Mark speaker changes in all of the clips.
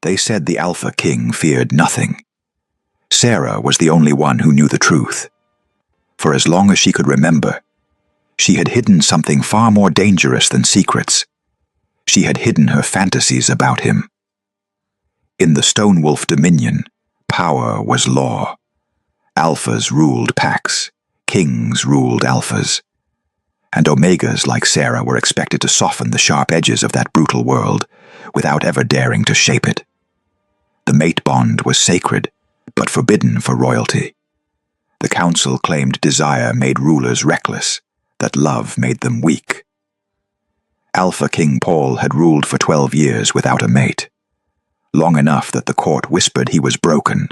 Speaker 1: They said the Alpha King feared nothing. Sarah was the only one who knew the truth. For as long as she could remember, she had hidden something far more dangerous than secrets. She had hidden her fantasies about him. In the Stone Wolf Dominion, power was law. Alphas ruled packs, kings ruled alphas. And Omegas like Sarah were expected to soften the sharp edges of that brutal world without ever daring to shape it. The mate bond was sacred, but forbidden for royalty. The council claimed desire made rulers reckless, that love made them weak. Alpha King Paul had ruled for 12 years without a mate. Long enough that the court whispered he was broken.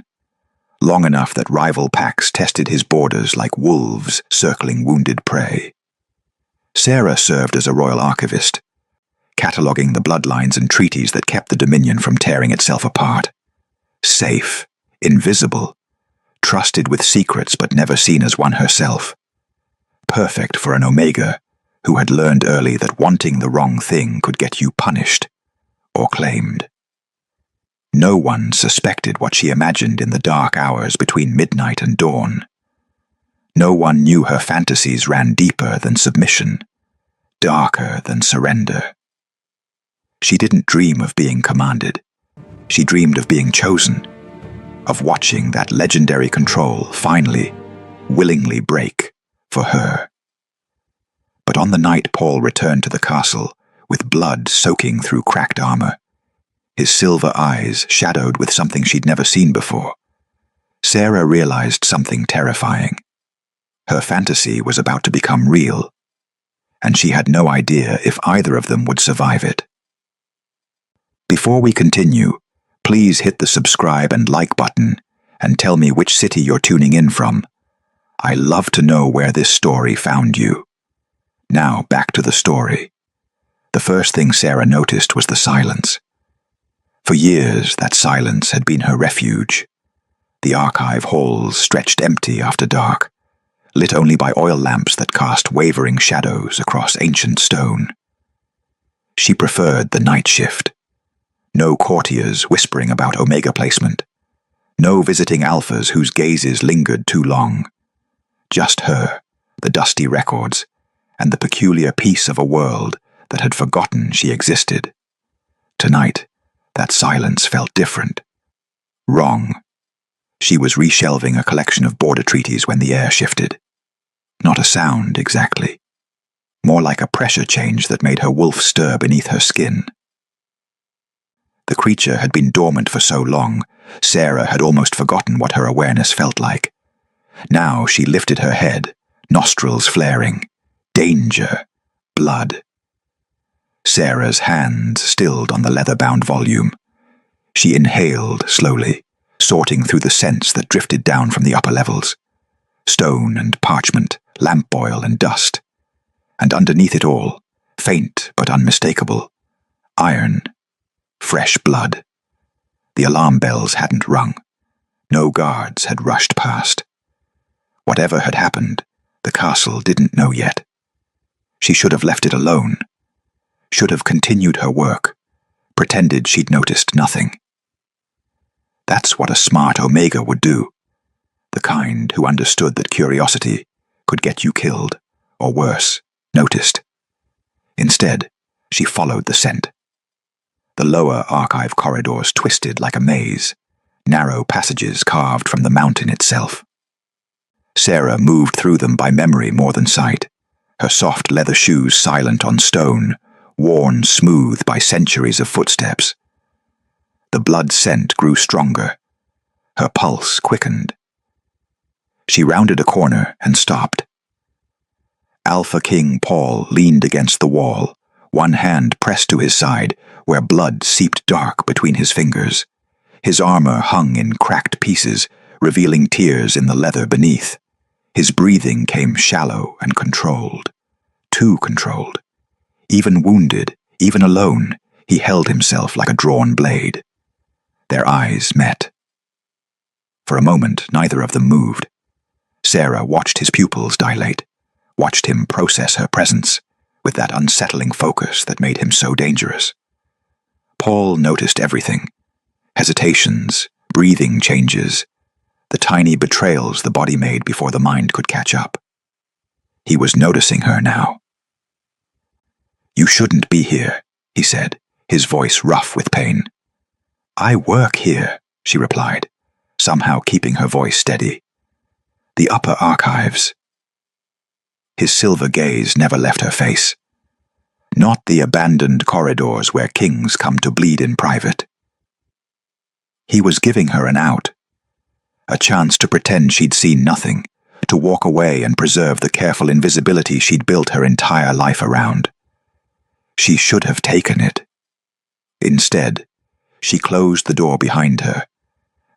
Speaker 1: Long enough that rival packs tested his borders like wolves circling wounded prey. Sarah served as a royal archivist, cataloguing the bloodlines and treaties that kept the Dominion from tearing itself apart. Safe, invisible, trusted with secrets but never seen as one herself. Perfect for an Omega who had learned early that wanting the wrong thing could get you punished or claimed. No one suspected what she imagined in the dark hours between midnight and dawn. No one knew her fantasies ran deeper than submission, darker than surrender. She didn't dream of being commanded. She dreamed of being chosen, of watching that legendary control finally, willingly break for her. But on the night Paul returned to the castle, with blood soaking through cracked armor, his silver eyes shadowed with something she'd never seen before, Sarah realized something terrifying. Her fantasy was about to become real, and she had no idea if either of them would survive it. Before we continue, please hit the subscribe and like button and tell me which city you're tuning in from. I love to know where this story found you. Now back to the story. The first thing Sarah noticed was the silence. For years, that silence had been her refuge. The archive halls stretched empty after dark, lit only by oil lamps that cast wavering shadows across ancient stone. She preferred the night shift. No courtiers whispering about Omega placement. No visiting alphas whose gazes lingered too long. Just her, the dusty records, and the peculiar peace of a world that had forgotten she existed. Tonight, that silence felt different. Wrong. She was reshelving a collection of border treaties when the air shifted. Not a sound, exactly. More like a pressure change that made her wolf stir beneath her skin. The creature had been dormant for so long, Sarah had almost forgotten what her awareness felt like. Now she lifted her head, nostrils flaring. Danger. Blood. Sarah's hand stilled on the leather-bound volume. She inhaled slowly, sorting through the scents that drifted down from the upper levels. Stone and parchment, lamp oil and dust. And underneath it all, faint but unmistakable, iron. Fresh blood. The alarm bells hadn't rung. No guards had rushed past. Whatever had happened, the castle didn't know yet. She should have left it alone. Should have continued her work, pretended she'd noticed nothing. That's what a smart Omega would do. The kind who understood that curiosity could get you killed, or worse, noticed. Instead, she followed the scent. The lower archive corridors twisted like a maze, narrow passages carved from the mountain itself. Sarah moved through them by memory more than sight, her soft leather shoes silent on stone, worn smooth by centuries of footsteps. The blood scent grew stronger. Her pulse quickened. She rounded a corner and stopped. Alpha King Paul leaned against the wall, one hand pressed to his side, where blood seeped dark between his fingers. His armor hung in cracked pieces, revealing tears in the leather beneath. His breathing came shallow and controlled. Too controlled. Even wounded, even alone, he held himself like a drawn blade. Their eyes met. For a moment, neither of them moved. Sarah watched his pupils dilate, watched him process her presence, with that unsettling focus that made him so dangerous. Paul noticed everything. hesitations, breathing changes, the tiny betrayals the body made before the mind could catch up. He was noticing her now. "You shouldn't be here," he said, his voice rough with pain. "I work here," she replied, somehow keeping her voice steady. "The upper archives." His silver gaze never left her face. Not the abandoned corridors where kings come to bleed in private. He was giving her an out, a chance to pretend she'd seen nothing, to walk away and preserve the careful invisibility she'd built her entire life around. She should have taken it. Instead, she closed the door behind her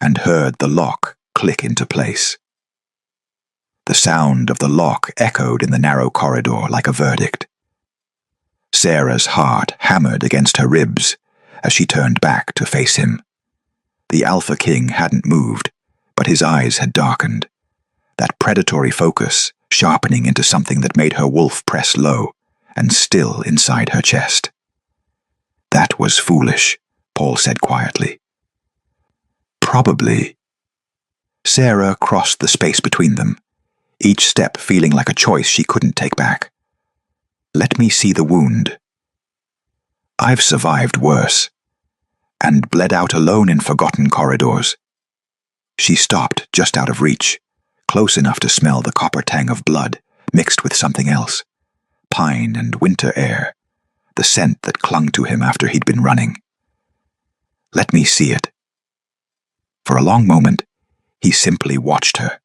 Speaker 1: and heard the lock click into place. The sound of the lock echoed in the narrow corridor like a verdict. Sarah's heart hammered against her ribs as she turned back to face him. The Alpha King hadn't moved, but his eyes had darkened, that predatory focus sharpening into something that made her wolf press low and still inside her chest. "That was foolish," Paul said quietly. "Probably." Sarah crossed the space between them, each step feeling like a choice she couldn't take back. "Let me see the wound." "I've survived worse, and bled out alone in forgotten corridors." She stopped just out of reach, close enough to smell the copper tang of blood mixed with something else, pine and winter air, the scent that clung to him after he'd been running. "Let me see it." For a long moment, he simply watched her.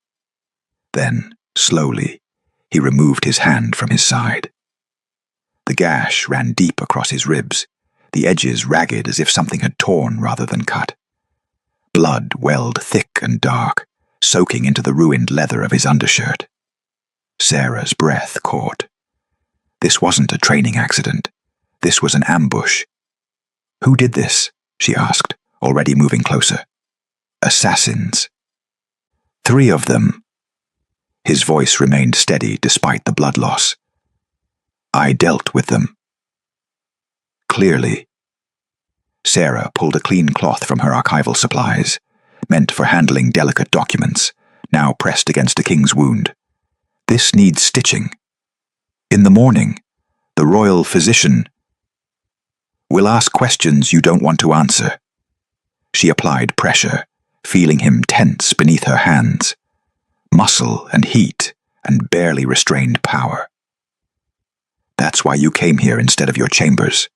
Speaker 1: Then, slowly, he removed his hand from his side. The gash ran deep across his ribs, the edges ragged as if something had torn rather than cut. Blood welled thick and dark, soaking into the ruined leather of his undershirt. Sarah's breath caught. This wasn't a training accident. This was an ambush. "Who did this?" she asked, already moving closer. "Assassins." "3 of them." His voice remained steady despite the blood loss. "I dealt with them." Clearly. Sarah pulled a clean cloth from her archival supplies, meant for handling delicate documents, now pressed against a king's wound. "This needs stitching." "In the morning, the royal physician will ask questions you don't want to answer." She applied pressure, feeling him tense beneath her hands. Muscle and heat and barely restrained power. "That's why you came here instead of your chambers."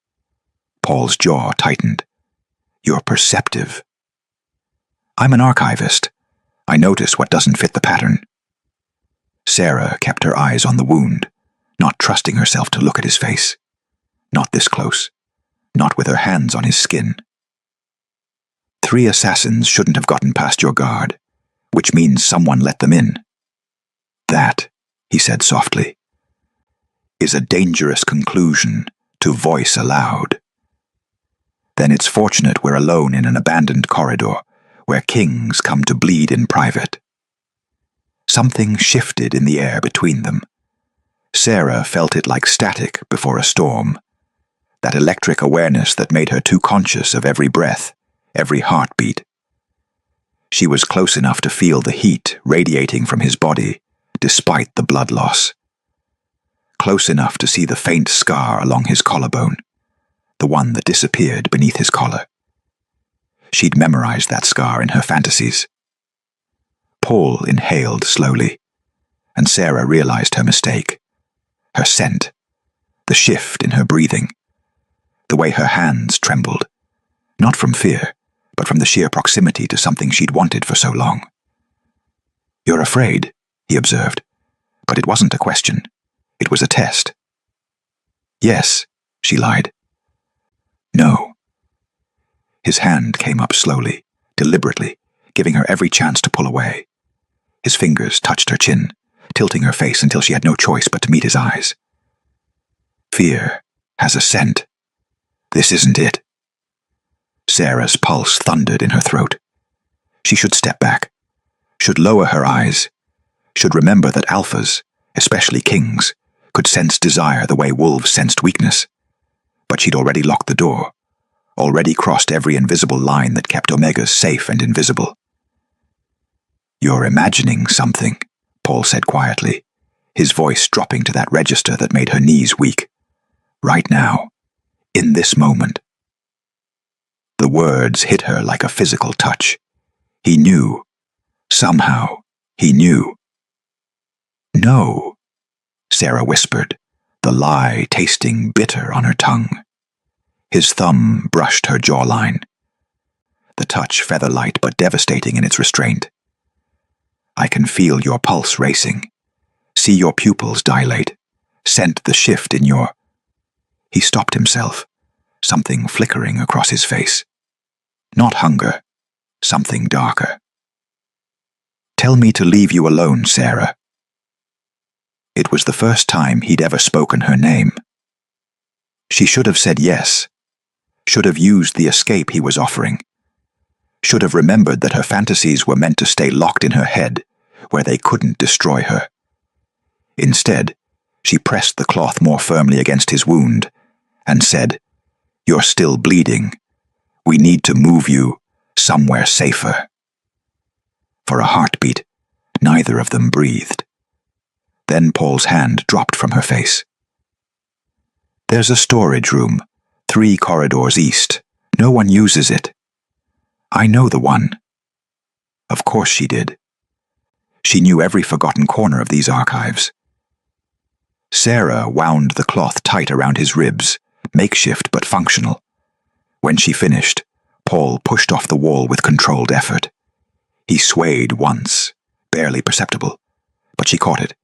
Speaker 1: Paul's jaw tightened. "You're perceptive." "I'm an archivist. I notice what doesn't fit the pattern." Sarah kept her eyes on the wound, not trusting herself to look at his face. Not this close. Not with her hands on his skin. 3 assassins shouldn't have gotten past your guard, which means someone let them in. "That," he said softly, "is a dangerous conclusion to voice aloud." "Then it's fortunate we're alone in an abandoned corridor where kings come to bleed in private." Something shifted in the air between them. Sarah felt it like static before a storm, that electric awareness that made her too conscious of every breath, every heartbeat. She was close enough to feel the heat radiating from his body, despite the blood loss. Close enough to see the faint scar along his collarbone, the one that disappeared beneath his collar. She'd memorized that scar in her fantasies. Paul inhaled slowly, and Sarah realized her mistake. Her scent, the shift in her breathing, the way her hands trembled, not from fear, but from the sheer proximity to something she'd wanted for so long. "You're afraid," he observed, but it wasn't a question. It was a test. "Yes," she lied. "No." His hand came up slowly, deliberately, giving her every chance to pull away. His fingers touched her chin, tilting her face until she had no choice but to meet his eyes. "Fear has a scent. This isn't it." Sarah's pulse thundered in her throat. She should step back, should lower her eyes, should remember that alphas, especially kings, could sense desire the way wolves sensed weakness. But she'd already locked the door, already crossed every invisible line that kept Omegas safe and invisible. "You're imagining something," Paul said quietly, his voice dropping to that register that made her knees weak. "Right now, in this moment." The words hit her like a physical touch. He knew. Somehow, he knew. "No," Sarah whispered, the lie tasting bitter on her tongue. His thumb brushed her jawline. The touch feather-light but devastating in its restraint. "I can feel your pulse racing. See your pupils dilate. Scent the shift in your—" He stopped himself, something flickering across his face. Not hunger, something darker. "Tell me to leave you alone, Sarah." It was the first time he'd ever spoken her name. She should have said yes, should have used the escape he was offering, should have remembered that her fantasies were meant to stay locked in her head, where they couldn't destroy her. Instead, she pressed the cloth more firmly against his wound and said, "You're still bleeding. We need to move you somewhere safer." For a heartbeat, neither of them breathed. Then Paul's hand dropped from her face. "There's a storage room, 3 corridors east. No one uses it. I know the one." Of course she did. She knew every forgotten corner of these archives. Sarah wound the cloth tight around his ribs, makeshift but functional. When she finished, Paul pushed off the wall with controlled effort. He swayed once, barely perceptible, but she caught it.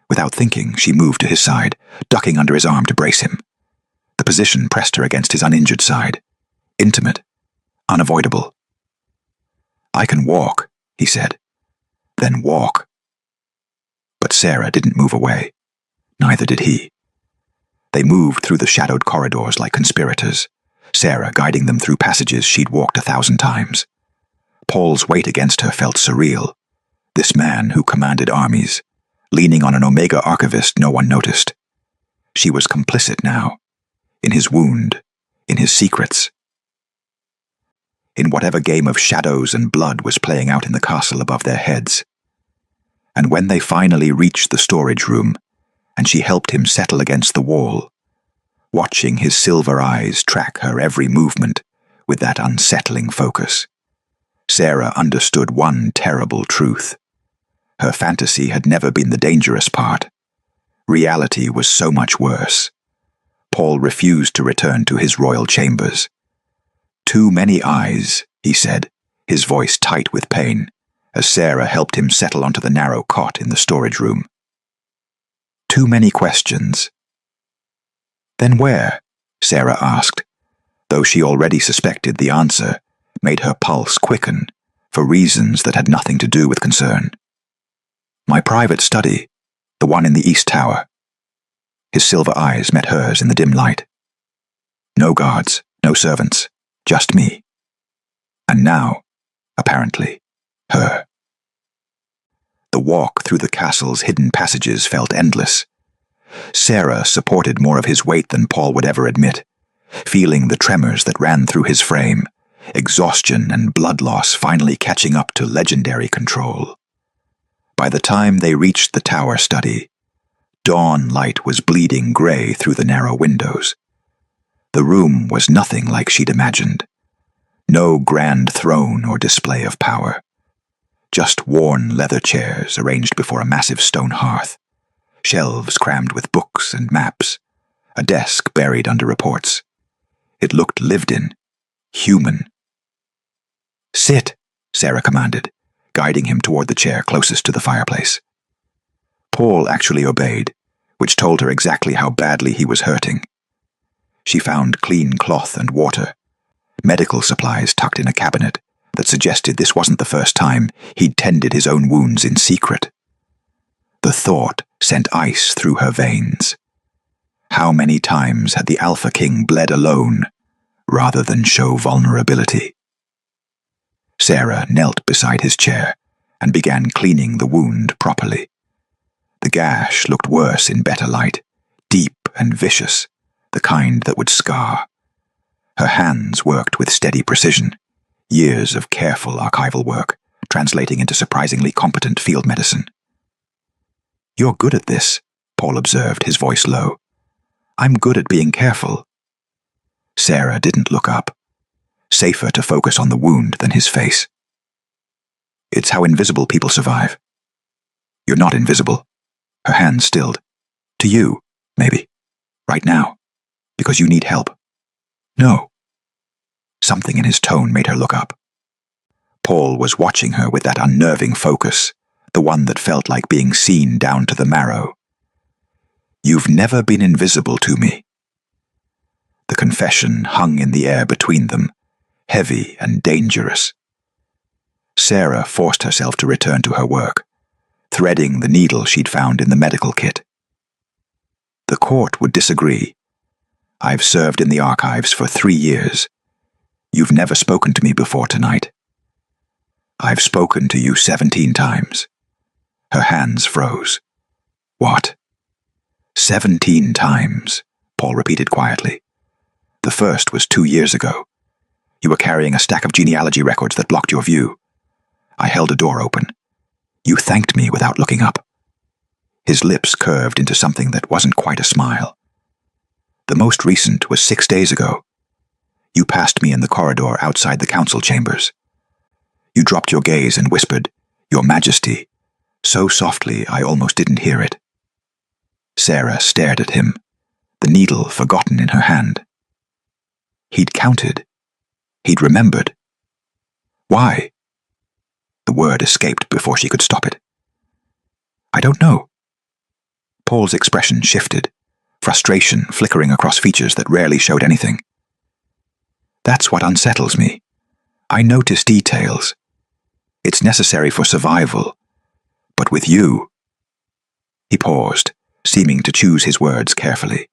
Speaker 1: Without thinking, she moved to his side, ducking under his arm to brace him. The position pressed her against his uninjured side. Intimate, unavoidable. "I can walk," he said. "Then walk." But Sarah didn't move away. Neither did he. They moved through the shadowed corridors like conspirators, Sarah guiding them through passages she'd walked 1,000 times. Paul's weight against her felt surreal. This man who commanded armies, leaning on an Omega archivist no one noticed. She was complicit now, in his wound, in his secrets, in whatever game of shadows and blood was playing out in the castle above their heads. And when they finally reached the storage room, and she helped him settle against the wall, watching his silver eyes track her every movement with that unsettling focus, Sarah understood one terrible truth. Her fantasy had never been the dangerous part. Reality was so much worse. Paul refused to return to his royal chambers. "Too many eyes," he said, his voice tight with pain, as Sarah helped him settle onto the narrow cot in the storage room. "Too many questions." "Then where?" Sarah asked, though she already suspected the answer, made her pulse quicken, for reasons that had nothing to do with concern. "My private study, the one in the East Tower." His silver eyes met hers in the dim light. "No guards, no servants, just me. And now, apparently, her." The walk through the castle's hidden passages felt endless. Sarah supported more of his weight than Paul would ever admit, feeling the tremors that ran through his frame, exhaustion and blood loss finally catching up to legendary control. By the time they reached the tower study, dawn light was bleeding gray through the narrow windows. The room was nothing like she'd imagined. No grand throne or display of power. Just worn leather chairs arranged before a massive stone hearth, shelves crammed with books and maps, a desk buried under reports. It looked lived in, human. "Sit," Sarah commanded, guiding him toward the chair closest to the fireplace. Paul actually obeyed, which told her exactly how badly he was hurting. She found clean cloth and water, medical supplies tucked in a cabinet that suggested this wasn't the first time he'd tended his own wounds in secret. The thought sent ice through her veins. How many times had the Alpha King bled alone, rather than show vulnerability? Sarah knelt beside his chair and began cleaning the wound properly. The gash looked worse in better light, deep and vicious, the kind that would scar. Her hands worked with steady precision, years of careful archival work, translating into surprisingly competent field medicine. "You're good at this," Paul observed, his voice low. "I'm good at being careful." Sarah didn't look up. Safer to focus on the wound than his face. "It's how invisible people survive." "You're not invisible." Her hands stilled. "To you, maybe. Right now. Because you need help." "No." Something in his tone made her look up. Paul was watching her with that unnerving focus, the one that felt like being seen down to the marrow. "You've never been invisible to me." The confession hung in the air between them, heavy and dangerous. Sarah forced herself to return to her work, threading the needle she'd found in the medical kit. "The court would disagree. I've served in the archives for 3 years. You've never spoken to me before tonight." "I've spoken to you 17 times. Her hands froze. "What?" 17 times, Paul repeated quietly. "The first was 2 years ago. You were carrying a stack of genealogy records that blocked your view. I held a door open. You thanked me without looking up." His lips curved into something that wasn't quite a smile. "The most recent was 6 days ago. You passed me in the corridor outside the council chambers. You dropped your gaze and whispered, 'Your Majesty,' so softly I almost didn't hear it." Sarah stared at him, the needle forgotten in her hand. He'd counted. He'd remembered. "Why?" The word escaped before she could stop it. "I don't know." Paul's expression shifted, frustration flickering across features that rarely showed anything. "That's what unsettles me. I notice details. It's necessary for survival. But with you—" He paused, seeming to choose his words carefully.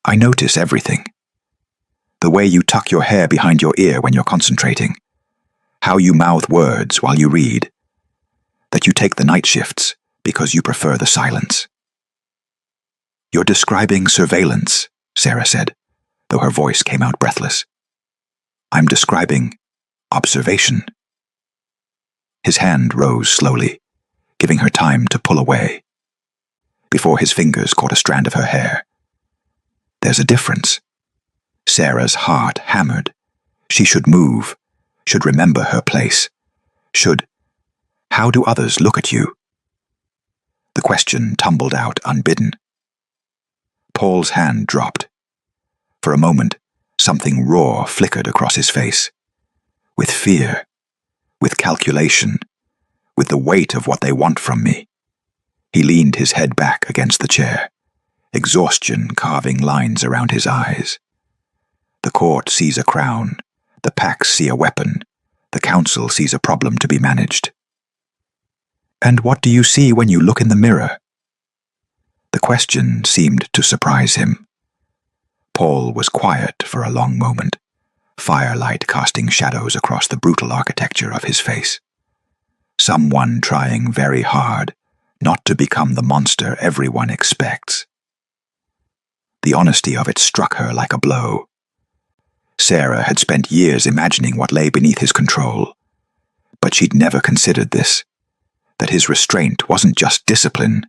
Speaker 1: "I notice everything. The way you tuck your hair behind your ear when you're concentrating. How you mouth words while you read. That you take the night shifts because you prefer the silence." "You're describing surveillance," Sarah said, though her voice came out breathless. "I'm describing observation." His hand rose slowly, giving her time to pull away, before his fingers caught a strand of her hair. "There's a difference." Sarah's heart hammered. She should move, should remember her place, should— "How do others look at you?" The question tumbled out unbidden. Paul's hand dropped. For a moment, something raw flickered across his face. With fear, with calculation, with the weight of what they want from me. He leaned his head back against the chair, exhaustion carving lines around his eyes. The court sees a crown, the packs see a weapon, the council sees a problem to be managed. "And what do you see when you look in the mirror?" The question seemed to surprise him. Paul was quiet for a long moment, firelight casting shadows across the brutal architecture of his face. Someone trying very hard not to become the monster everyone expects. The honesty of it struck her like a blow. Sarah had spent years imagining what lay beneath his control, but she'd never considered this, that his restraint wasn't just discipline,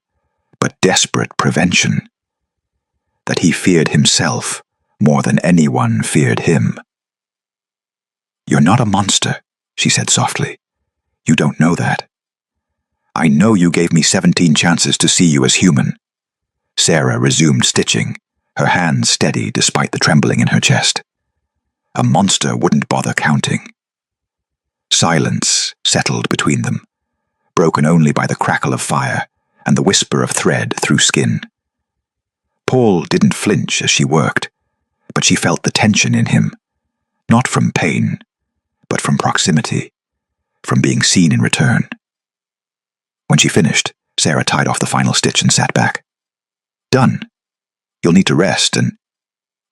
Speaker 1: but desperate prevention. That he feared himself more than anyone feared him. "You're not a monster," she said softly. "You don't know that. I know you gave me 17 chances to see you as human." Sarah resumed stitching, her hands steady despite the trembling in her chest. A monster wouldn't bother counting. Silence settled between them, broken only by the crackle of fire and the whisper of thread through skin. Paul didn't flinch as she worked, but she felt the tension in him, not from pain, but from proximity, from being seen in return. When she finished, Sarah tied off the final stitch and sat back. "Done. You'll need to rest and—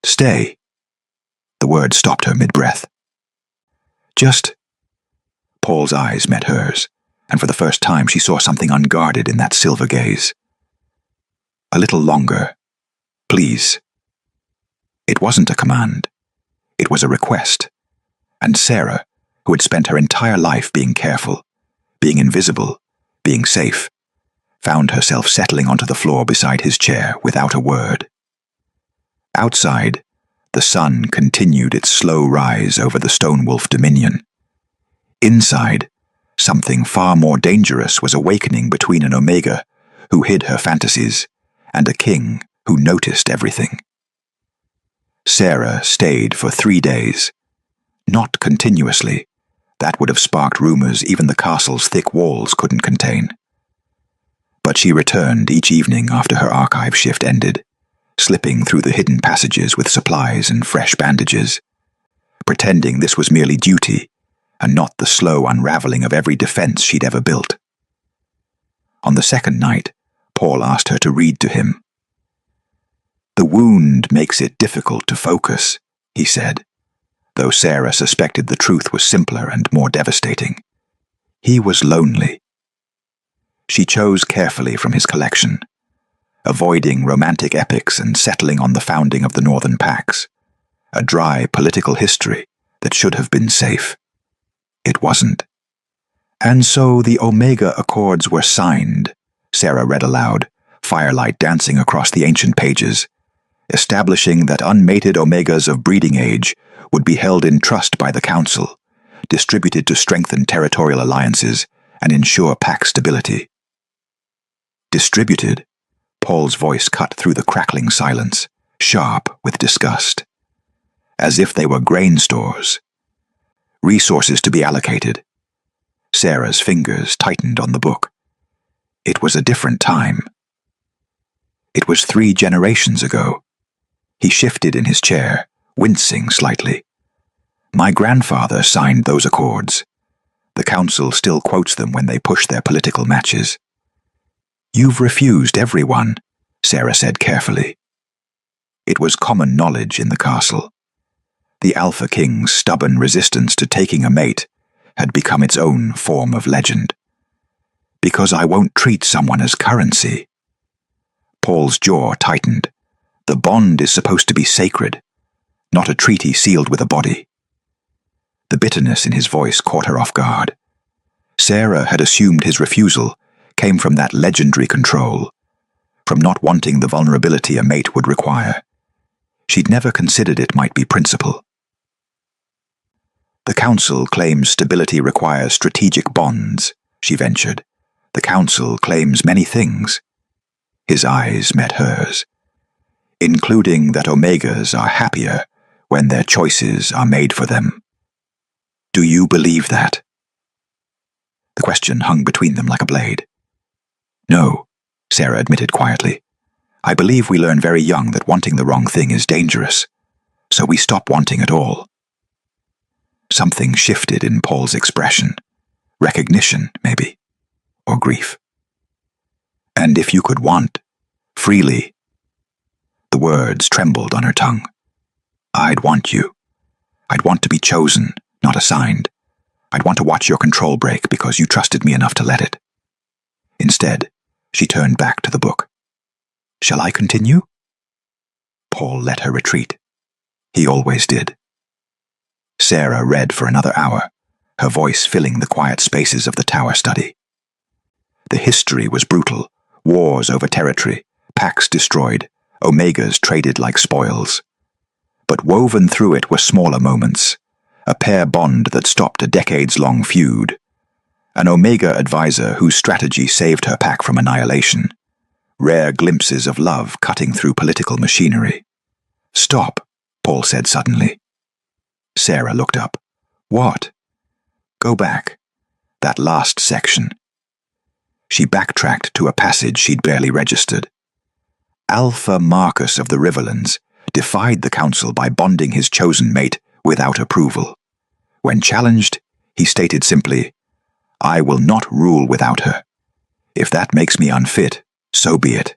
Speaker 1: stay." The word stopped her mid-breath. "Just—" Paul's eyes met hers, and for the first time she saw something unguarded in that silver gaze. "A little longer, please." It wasn't a command. It was a request, and Sarah, who had spent her entire life being careful, being invisible, being safe, found herself settling onto the floor beside his chair without a word. Outside, the sun continued its slow rise over the Stonewolf dominion. Inside, something far more dangerous was awakening between an Omega who hid her fantasies and a king who noticed everything. Sarah stayed for 3 days. Not continuously. That would have sparked rumors even the castle's thick walls couldn't contain. But she returned each evening after her archive shift ended, slipping through the hidden passages with supplies and fresh bandages, pretending this was merely duty and not the slow unraveling of every defense she'd ever built. On the second night, Paul asked her to read to him. "The wound makes it difficult to focus," he said, though Sarah suspected the truth was simpler and more devastating. He was lonely. She chose carefully from his collection, avoiding romantic epics and settling on the founding of the Northern Pax, a dry political history that should have been safe. It wasn't. "And so the Omega Accords were signed," Sarah read aloud, firelight dancing across the ancient pages, establishing that unmated Omegas of breeding age would be held in trust by the Council, distributed to strengthen territorial alliances and ensure Pax stability. Distributed? Paul's voice cut through the crackling silence, sharp with disgust. As if they were grain stores. Resources to be allocated. Sarah's fingers tightened on the book. It was a different time. It was 3 generations ago. He shifted in his chair, wincing slightly. My grandfather signed those accords. The Council still quotes them when they push their political matches. You've refused everyone, Sarah said carefully. It was common knowledge in the castle. The Alpha King's stubborn resistance to taking a mate had become its own form of legend. Because I won't treat someone as currency. Paul's jaw tightened. The bond is supposed to be sacred, not a treaty sealed with a body. The bitterness in his voice caught her off guard. Sarah had assumed his refusal came from that legendary control, from not wanting the vulnerability a mate would require. She'd never considered it might be principle. The Council claims stability requires strategic bonds, she ventured. The Council claims many things. His eyes met hers, including that Omegas are happier when their choices are made for them. Do you believe that? The question hung between them like a blade. No, Sarah admitted quietly. I believe we learn very young that wanting the wrong thing is dangerous, so we stop wanting at all. Something shifted in Paul's expression. Recognition, maybe, or grief. And if you could want, freely. The words trembled on her tongue. I'd want you. I'd want to be chosen, not assigned. I'd want to watch your control break because you trusted me enough to let it. Instead, she turned back to the book. Shall I continue? Paul let her retreat. He always did. Sarah read for another hour, her voice filling the quiet spaces of the tower study. The history was brutal, wars over territory, Pax destroyed, Omegas traded like spoils. But woven through it were smaller moments, a pair bond that stopped a decades-long feud, an Omega advisor whose strategy saved her pack from annihilation, rare glimpses of love cutting through political machinery. Stop, Paul said suddenly. Sarah looked up. What? Go back. That last section. She backtracked to a passage she'd barely registered. Alpha Marcus of the Riverlands defied the Council by bonding his chosen mate without approval. When challenged, he stated simply, I will not rule without her. If that makes me unfit, so be it.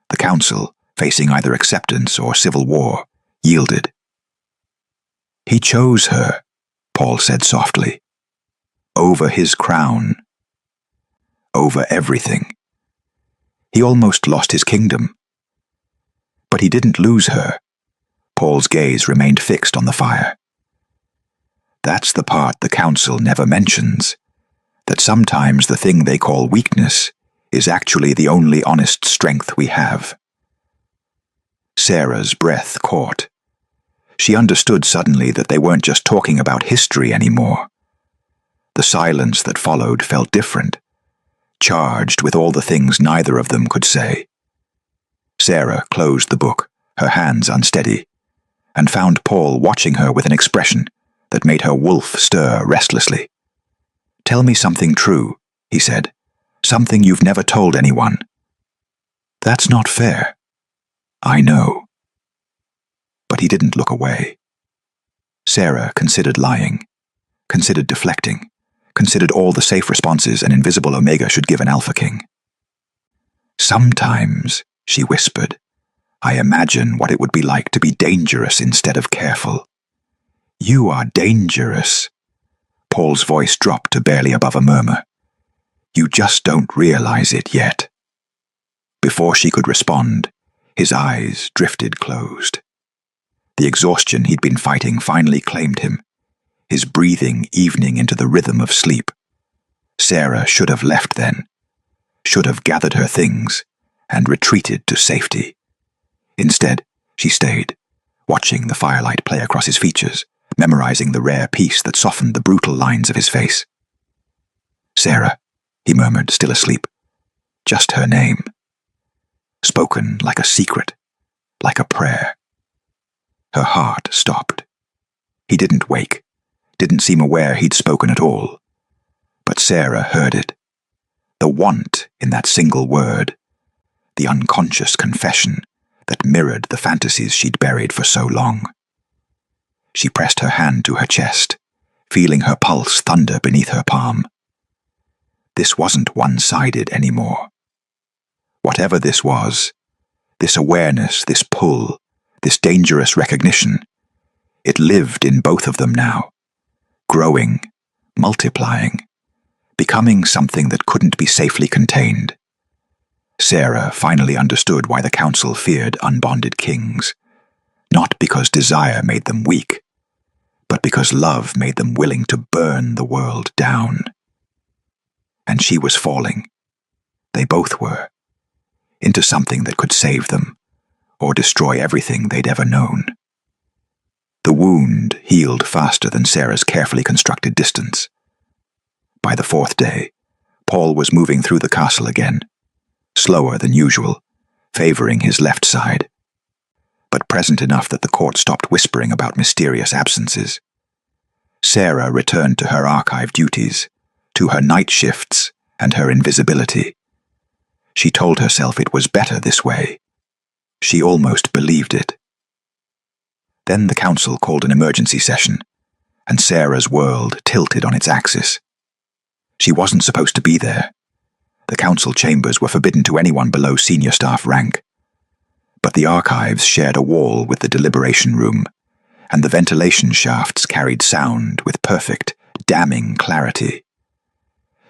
Speaker 1: The Council, facing either acceptance or civil war, yielded. He chose her, Paul said softly. Over his crown. Over everything. He almost lost his kingdom. But he didn't lose her. Paul's gaze remained fixed on the fire. That's the part the Council never mentions, that sometimes the thing they call weakness is actually the only honest strength we have. Sarah's breath caught. She understood suddenly that they weren't just talking about history anymore. The silence that followed felt different, charged with all the things neither of them could say. Sarah closed the book, her hands unsteady, and found Paul watching her with an expression that made her wolf stir restlessly. "Tell me something true," he said. "Something you've never told anyone." "That's not fair." "I know." But he didn't look away. Sarah considered lying, considered deflecting, considered all the safe responses an invisible Omega should give an Alpha King. "Sometimes," she whispered, "I imagine what it would be like to be dangerous instead of careful." "You are dangerous." Paul's voice dropped to barely above a murmur. "You just don't realize it yet." Before she could respond, his eyes drifted closed. The exhaustion he'd been fighting finally claimed him, his breathing evening into the rhythm of sleep. Sarah should have left then, should have gathered her things and retreated to safety. Instead, she stayed, watching the firelight play across his features, memorizing the rare peace that softened the brutal lines of his face. "Sarah," he murmured, still asleep. Just her name. Spoken like a secret, like a prayer. Her heart stopped. He didn't wake, didn't seem aware he'd spoken at all. But Sarah heard it. The want in that single word, the unconscious confession that mirrored the fantasies she'd buried for so long. She pressed her hand to her chest, feeling her pulse thunder beneath her palm. This wasn't one-sided anymore. Whatever this was, this awareness, this pull, this dangerous recognition, it lived in both of them now, growing, multiplying, becoming something that couldn't be safely contained. Sarah finally understood why the Council feared unbonded kings, not because desire made them weak, but because love made them willing to burn the world down. And she was falling. They both were. Into something that could save them, or destroy everything they'd ever known. The wound healed faster than Sarah's carefully constructed distance. By the fourth day, Paul was moving through the castle again, slower than usual, favoring his left side, but present enough that the court stopped whispering about mysterious absences. Sarah returned to her archive duties, to her night shifts and her invisibility. She told herself it was better this way. She almost believed it. Then the Council called an emergency session, and Sarah's world tilted on its axis. She wasn't supposed to be there. The Council chambers were forbidden to anyone below senior staff rank. But the archives shared a wall with the deliberation room, and the ventilation shafts carried sound with perfect, damning clarity.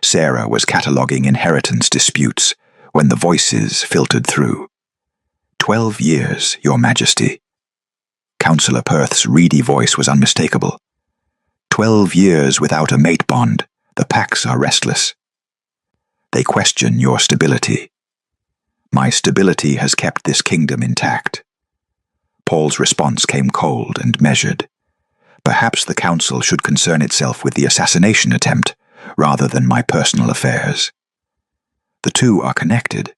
Speaker 1: Sarah was cataloguing inheritance disputes when the voices filtered through. 12 years, Your Majesty." Councillor Perth's reedy voice was unmistakable. 12 years without a mate bond. The packs are restless. They question your stability. My stability has kept this kingdom intact. Paul's response came cold and measured. Perhaps the Council should concern itself with the assassination attempt, rather than my personal affairs. The two are connected.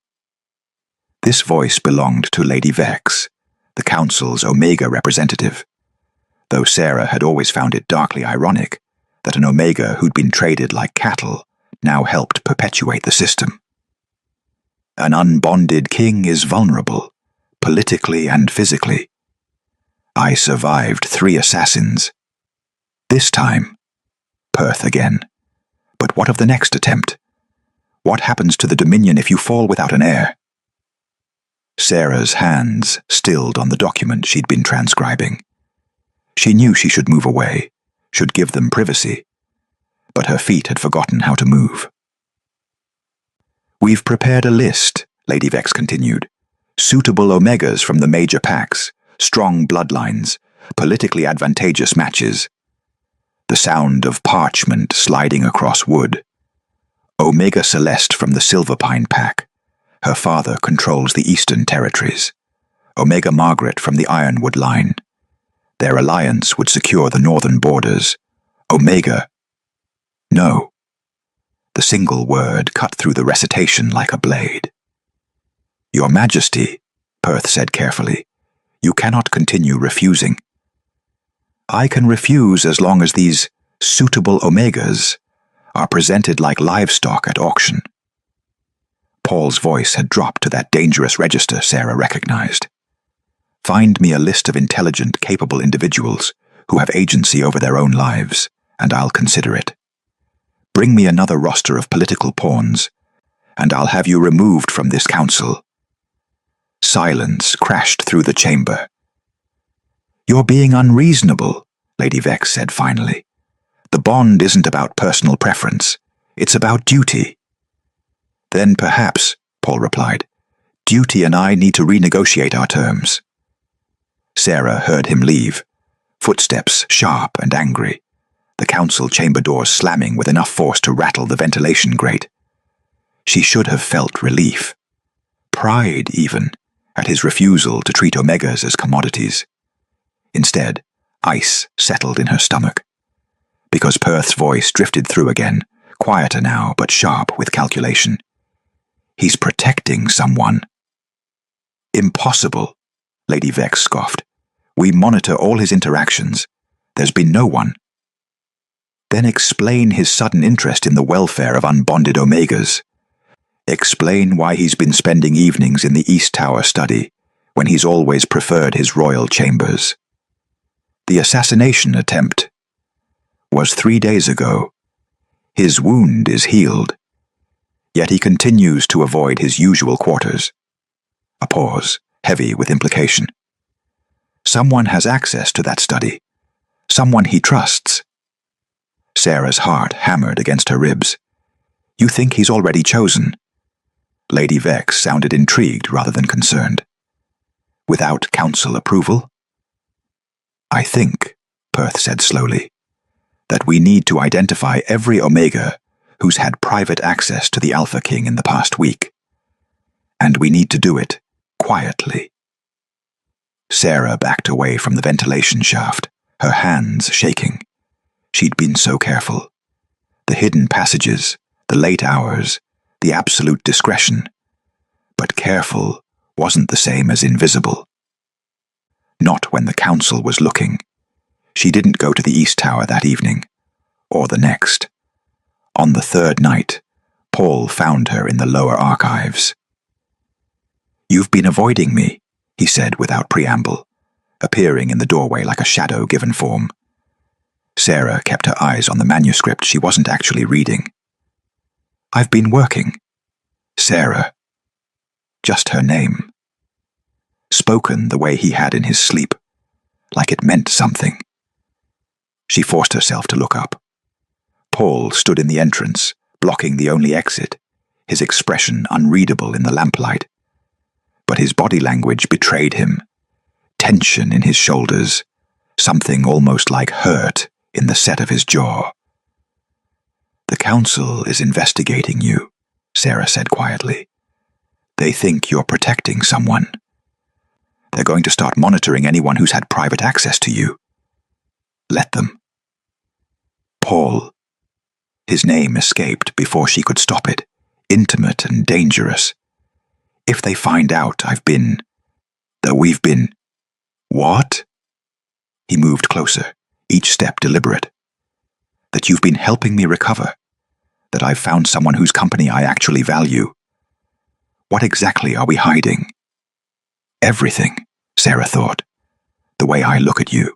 Speaker 1: This voice belonged to Lady Vex, the Council's Omega representative, though Sarah had always found it darkly ironic that an Omega who'd been traded like cattle now helped perpetuate the system. An unbonded king is vulnerable, politically and physically. I survived 3 assassins. This time, Perth again. But what of the next attempt? What happens to the Dominion if you fall without an heir? Sarah's hands stilled on the document she'd been transcribing. She knew she should move away, should give them privacy, but her feet had forgotten how to move. "We've prepared a list," Lady Vex continued. "Suitable Omegas from the major packs, strong bloodlines, politically advantageous matches. The sound of parchment sliding across wood. Omega Celeste from the Silverpine Pack. Her father controls the Eastern Territories. Omega Margaret from the Ironwood Line. Their alliance would secure the northern borders. Omega. No. The single word cut through the recitation like a blade. Your Majesty, Perth said carefully, you cannot continue refusing. I can refuse as long as these suitable Omegas are presented like livestock at auction. Paul's voice had dropped to that dangerous register Sarah recognized. Find me a list of intelligent, capable individuals who have agency over their own lives, and I'll consider it. Bring me another roster of political pawns, and I'll have you removed from this council. Silence crashed through the chamber. You're being unreasonable, Lady Vex said finally. The bond isn't about personal preference. It's about duty. Then perhaps, Paul replied, duty and I need to renegotiate our terms. Sarah heard him leave, footsteps sharp and angry, the council chamber doors slamming with enough force to rattle the ventilation grate. She should have felt relief, pride even, at his refusal to treat Omegas as commodities. Instead, ice settled in her stomach, because Perth's voice drifted through again, quieter now but sharp with calculation. He's protecting someone. Impossible, Lady Vex scoffed. We monitor all his interactions. There's been no one. Then explain his sudden interest in the welfare of unbonded Omegas. Explain why he's been spending evenings in the East Tower study, when he's always preferred his royal chambers. The assassination attempt was 3 days ago. His wound is healed, yet he continues to avoid his usual quarters. A pause, heavy with implication. Someone has access to that study. Someone he trusts. Sarah's heart hammered against her ribs. You think he's already chosen? Lady Vex sounded intrigued rather than concerned. Without council approval? I think, Perth said slowly, that we need to identify every Omega who's had private access to the Alpha King in the past week. And we need to do it quietly. Sarah backed away from the ventilation shaft, her hands shaking. She'd been so careful. The hidden passages, the late hours, the absolute discretion. But careful wasn't the same as invisible. Not when the council was looking. She didn't go to the East Tower that evening, or the next. On the third night, Paul found her in the lower archives. You've been avoiding me, he said without preamble, appearing in the doorway like a shadow given form. Sarah kept her eyes on the manuscript she wasn't actually reading. I've been working. Sarah. Just her name. Spoken the way he had in his sleep, like it meant something. She forced herself to look up. Paul stood in the entrance, blocking the only exit, his expression unreadable in the lamplight. But his body language betrayed him. Tension in his shoulders, something almost like hurt in the set of his jaw. The council is investigating you, Sarah said quietly. They think you're protecting someone. They're going to start monitoring anyone who's had private access to you. Let them. Paul. His name escaped before she could stop it, intimate and dangerous. If they find out we've been... What? He moved closer, each step deliberate. That you've been helping me recover. That I've found someone whose company I actually value. What exactly are we hiding? Everything, Sarah thought. The way I look at you.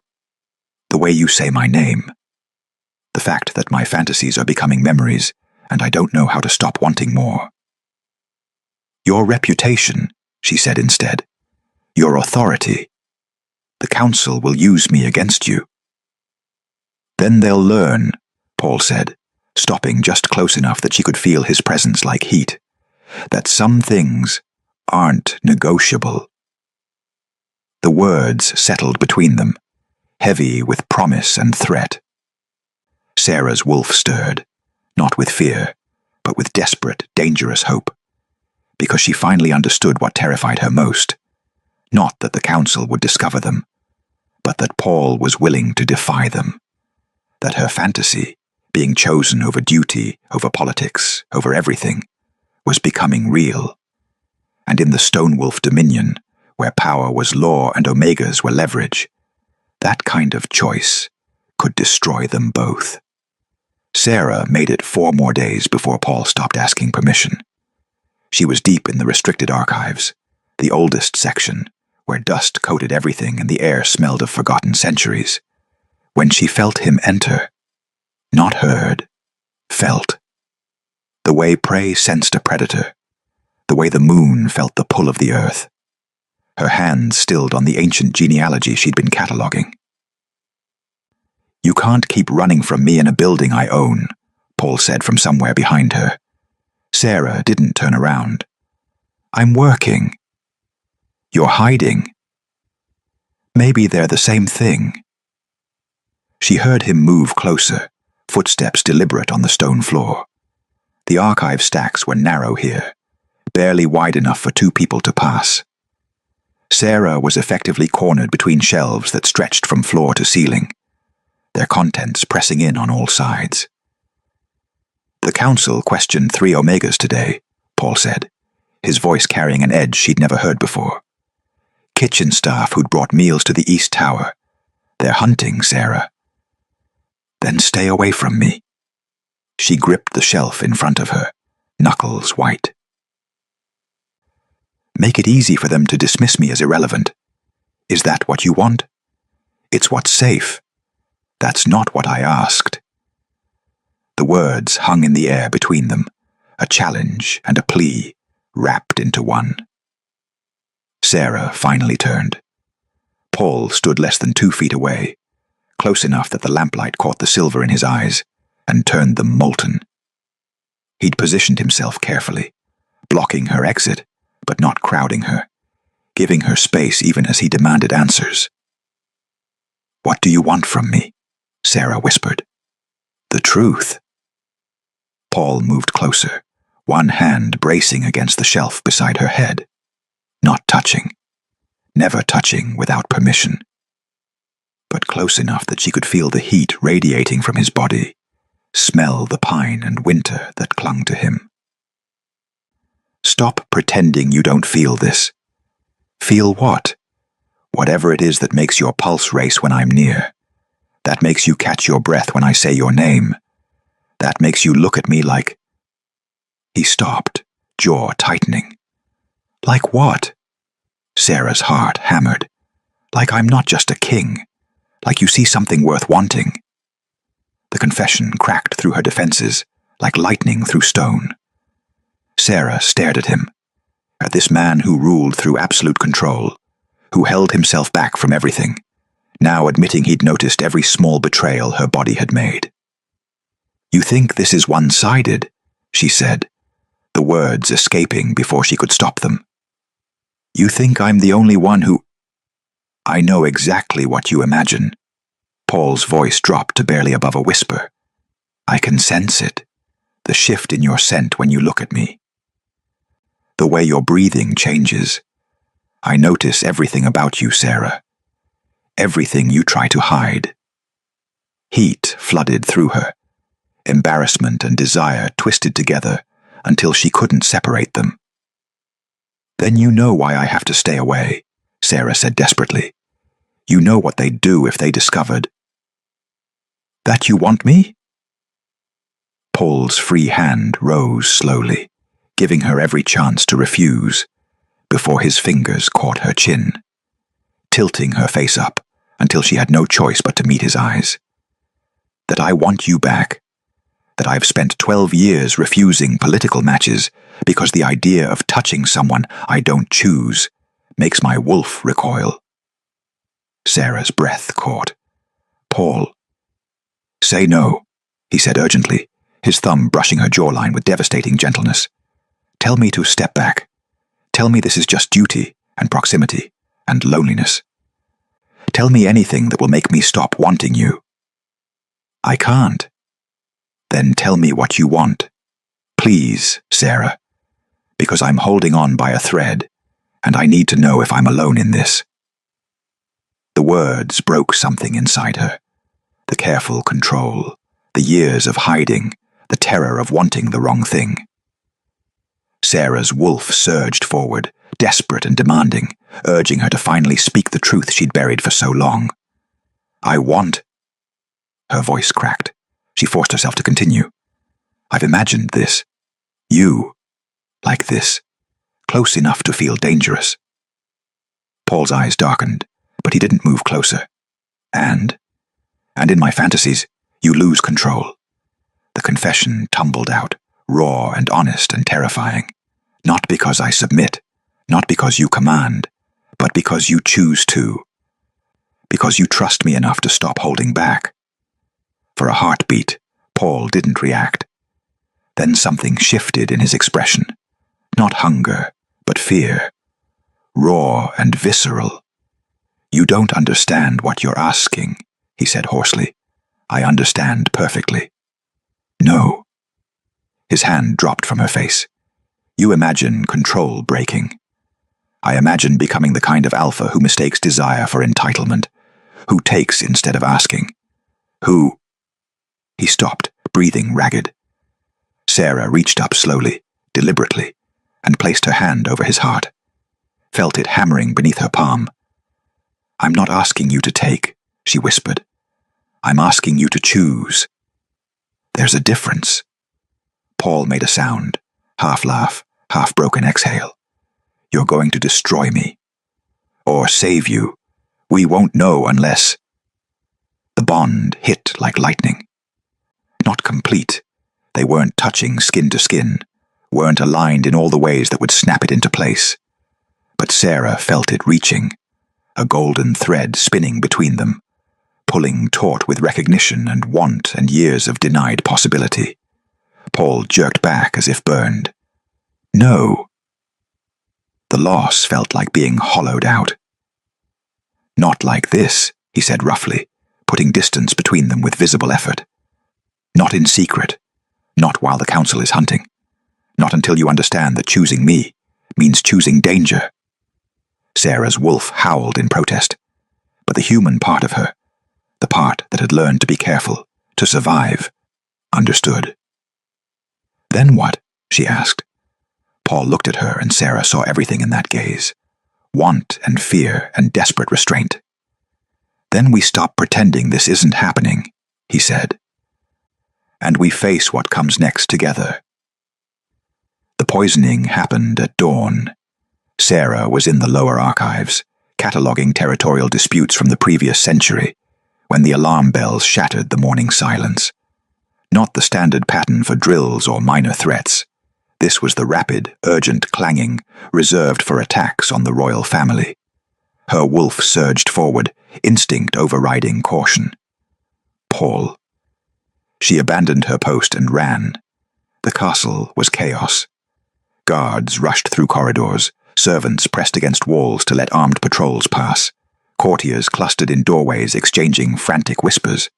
Speaker 1: The way you say my name. The fact that my fantasies are becoming memories, and I don't know how to stop wanting more. Your reputation, she said instead. Your authority. The council will use me against you. Then they'll learn, Paul said, stopping just close enough that she could feel his presence like heat, that some things aren't negotiable. The words settled between them, heavy with promise and threat. Sarah's wolf stirred, not with fear, but with desperate, dangerous hope, because she finally understood what terrified her most. Not that the council would discover them, but that Paul was willing to defy them. That her fantasy, being chosen over duty, over politics, over everything, was becoming real. And in the Stone Wolf dominion, where power was law and omegas were leverage, that kind of choice could destroy them both. Sarah made it 4 more days before Paul stopped asking permission. She was deep in the restricted archives, the oldest section, where dust coated everything and the air smelled of forgotten centuries, when she felt him enter. Not heard, felt. The way prey sensed a predator, the way the moon felt the pull of the earth. Her hands stilled on the ancient genealogy she'd been cataloging. "You can't keep running from me in a building I own," Paul said from somewhere behind her. Sarah didn't turn around. "I'm working." "You're hiding." "Maybe they're the same thing." She heard him move closer, footsteps deliberate on the stone floor. The archive stacks were narrow here, barely wide enough for 2 people to pass. Sarah was effectively cornered between shelves that stretched from floor to ceiling, their contents pressing in on all sides. "The council questioned 3 omegas today," Paul said, his voice carrying an edge she'd never heard before. "Kitchen staff who'd brought meals to the East Tower. They're hunting Sarah." "Then stay away from me." She gripped the shelf in front of her, knuckles white. "Make it easy for them to dismiss me as irrelevant. Is that what you want? It's what's safe. That's not what I asked." The words hung in the air between them, a challenge and a plea, wrapped into one. Sarah finally turned. Paul stood less than 2 feet away, close enough that the lamplight caught the silver in his eyes and turned them molten. He'd positioned himself carefully, blocking her exit, but not crowding her, giving her space even as he demanded answers. "What do you want from me?" Sarah whispered. "The truth." Paul moved closer, one hand bracing against the shelf beside her head. Not touching. Never touching without permission. But close enough that she could feel the heat radiating from his body, smell the pine and winter that clung to him. "Stop pretending you don't feel this." "Feel what?" "Whatever it is that makes your pulse race when I'm near. That makes you catch your breath when I say your name. That makes you look at me like—" He stopped, jaw tightening. "Like what?" Sarah's heart hammered. "Like I'm not just a king. Like you see something worth wanting." The confession cracked through her defenses, like lightning through stone. Sarah stared at him, at this man who ruled through absolute control, who held himself back from everything, now admitting he'd noticed every small betrayal her body had made. "You think this is one-sided?" she said, the words escaping before she could stop them. "You think I'm the only one who—" "I know exactly what you imagine." Paul's voice dropped to barely above a whisper. "I can sense it, the shift in your scent when you look at me. The way your breathing changes. I notice everything about you, Sarah. Everything you try to hide." Heat flooded through her. Embarrassment and desire twisted together until she couldn't separate them. "Then you know why I have to stay away," Sarah said desperately. "You know what they'd do if they discovered—" "That you want me?" Paul's free hand rose slowly, giving her every chance to refuse, before his fingers caught her chin, tilting her face up until she had no choice but to meet his eyes. "That I want you back. That I've spent 12 years refusing political matches because the idea of touching someone I don't choose makes my wolf recoil." Sarah's breath caught. "Paul." "Say no," he said urgently, his thumb brushing her jawline with devastating gentleness. "Tell me to step back. Tell me this is just duty and proximity and loneliness. Tell me anything that will make me stop wanting you." "I can't." "Then tell me what you want. Please, Sarah, because I'm holding on by a thread, and I need to know if I'm alone in this." The words broke something inside her. The careful control, the years of hiding, the terror of wanting the wrong thing. Sarah's wolf surged forward, desperate and demanding, urging her to finally speak the truth she'd buried for so long. "I want—" Her voice cracked. She forced herself to continue. "I've imagined this. You, like this, close enough to feel dangerous." Paul's eyes darkened, but he didn't move closer. And in my fantasies, you lose control." The confession tumbled out, raw and honest and terrifying. "Not because I submit, not because you command, but because you choose to. Because you trust me enough to stop holding back." For a heartbeat, Paul didn't react. Then something shifted in his expression. Not hunger, but fear. Raw and visceral. "You don't understand what you're asking," he said hoarsely. "I understand perfectly." "No." His hand dropped from her face. "You imagine control breaking. I imagine becoming the kind of alpha who mistakes desire for entitlement, who takes instead of asking, who—" He stopped, breathing ragged. Sarah reached up slowly, deliberately, and placed her hand over his heart. Felt it hammering beneath her palm. "I'm not asking you to take," she whispered. "I'm asking you to choose." "There's a difference." Paul made a sound, half laugh, half broken exhale. "You're going to destroy me. Or save you. We won't know unless—" The bond hit like lightning. Not complete. They weren't touching skin to skin, weren't aligned in all the ways that would snap it into place. But Sarah felt it reaching, a golden thread spinning between them, pulling taut with recognition and want and years of denied possibility. Paul jerked back as if burned. "No." The loss felt like being hollowed out. "Not like this," he said roughly, putting distance between them with visible effort. "Not in secret. Not while the council is hunting. Not until you understand that choosing me means choosing danger." Sarah's wolf howled in protest, but the human part of her, the part that had learned to be careful, to survive, understood. "Then what?" she asked. Paul looked at her and Sarah saw everything in that gaze. Want and fear and desperate restraint. "Then we stop pretending this isn't happening," he said. "And we face what comes next together." The poisoning happened at dawn. Sarah was in the lower archives, cataloguing territorial disputes from the previous century, when the alarm bells shattered the morning silence. Not the standard pattern for drills or minor threats. This was the rapid, urgent clanging reserved for attacks on the royal family. Her wolf surged forward, instinct overriding caution. Paul. She abandoned her post and ran. The castle was chaos. Guards rushed through corridors, servants pressed against walls to let armed patrols pass, courtiers clustered in doorways exchanging frantic whispers.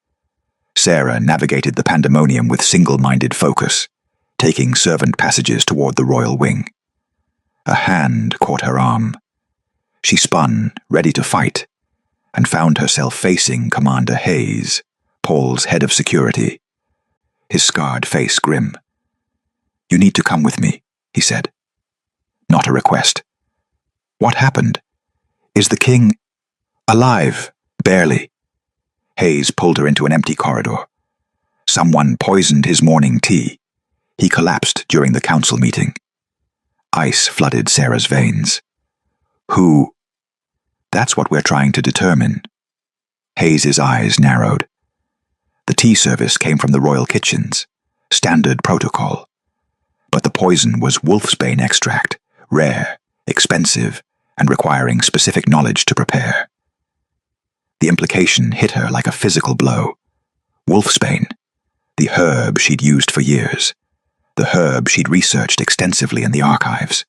Speaker 1: Sarah navigated the pandemonium with single-minded focus, taking servant passages toward the royal wing. A hand caught her arm. She spun, ready to fight, and found herself facing Commander Hayes, Paul's head of security, his scarred face grim. "You need to come with me," he said. Not a request. "What happened? Is the king—" "Alive, barely." Hayes pulled her into an empty corridor. "Someone poisoned his morning tea. He collapsed during the council meeting." Ice flooded Sarah's veins. "Who?" "That's what we're trying to determine." Hayes's eyes narrowed. "The tea service came from the royal kitchens. Standard protocol. But the poison was wolfsbane extract, rare, expensive, and requiring specific knowledge to prepare." The implication hit her like a physical blow. Wolfsbane, the herb she'd used for years, the herb she'd researched extensively in the archives.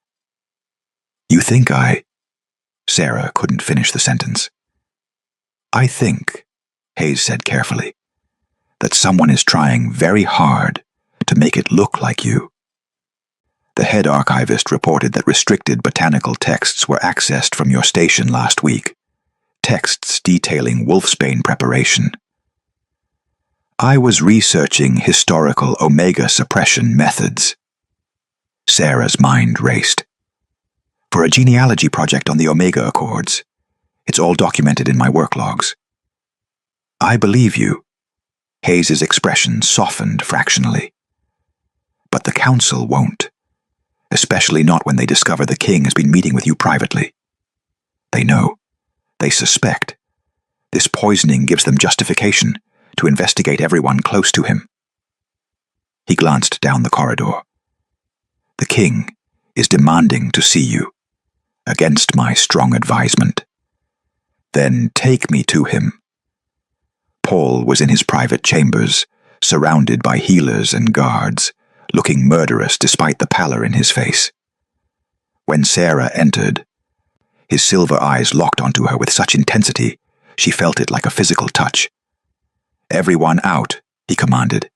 Speaker 1: "You think I—" Sarah couldn't finish the sentence. I think, Hayes said carefully, that someone is trying very hard to make it look like you. The head archivist reported that restricted botanical texts were accessed from your station last week, texts detailing wolfsbane preparation. I was researching historical omega suppression methods. Sarah's mind raced. For a genealogy project on the Omega Accords. It's all documented in my work logs. I believe you. Hayes's expression softened fractionally. But the council won't, especially not when they discover the king has been meeting with you privately. They know. They suspect. This poisoning gives them justification to investigate everyone close to him. He glanced down the corridor. The king is demanding to see you, against my strong advisement. Then take me to him. Paul was in his private chambers, surrounded by healers and guards, looking murderous despite the pallor in his face. When Sarah entered, his silver eyes locked onto her with such intensity, she felt it like a physical touch. "Everyone out," he commanded.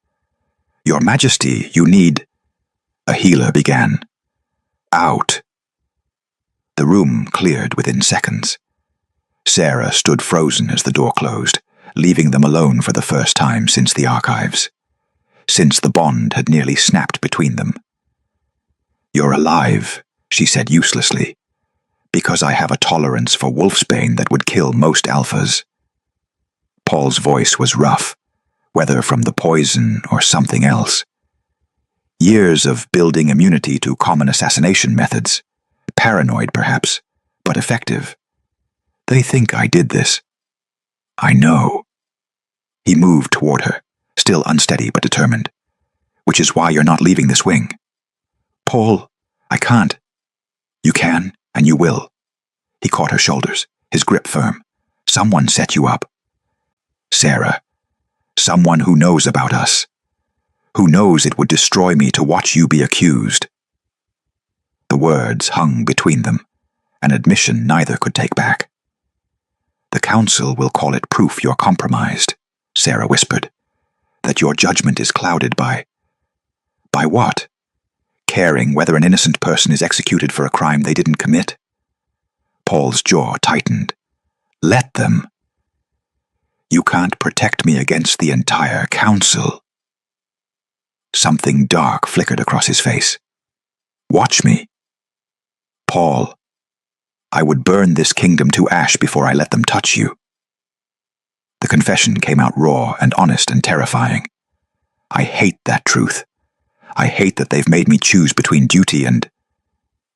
Speaker 1: "Your Majesty, you need—" A healer began. "Out." The room cleared within seconds. Sarah stood frozen as the door closed, leaving them alone for the first time since the archives, since the bond had nearly snapped between them. "You're alive," she said uselessly, "because I have a tolerance for wolfsbane that would kill most alphas." Paul's voice was rough, whether from the poison or something else. Years of building immunity to common assassination methods, paranoid perhaps, but effective. They think I did this. I know. He moved toward her, still unsteady but determined. "Which is why you're not leaving this wing." "Paul, I can't." "You can, and you will." He caught her shoulders, his grip firm. "Someone set you up." "Sarah, someone who knows about us, who knows it would destroy me to watch you be accused." The words hung between them, an admission neither could take back. "The council will call it proof you're compromised," Sarah whispered, "that your judgment is clouded by—" "By what? Caring whether an innocent person is executed for a crime they didn't commit?" Paul's jaw tightened. "Let them. You can't protect me against the entire council." Something dark flickered across his face. "Watch me." "Paul, I would burn this kingdom to ash before I let them touch you." The confession came out raw and honest and terrifying. "I hate that truth. I hate that they've made me choose between duty and—"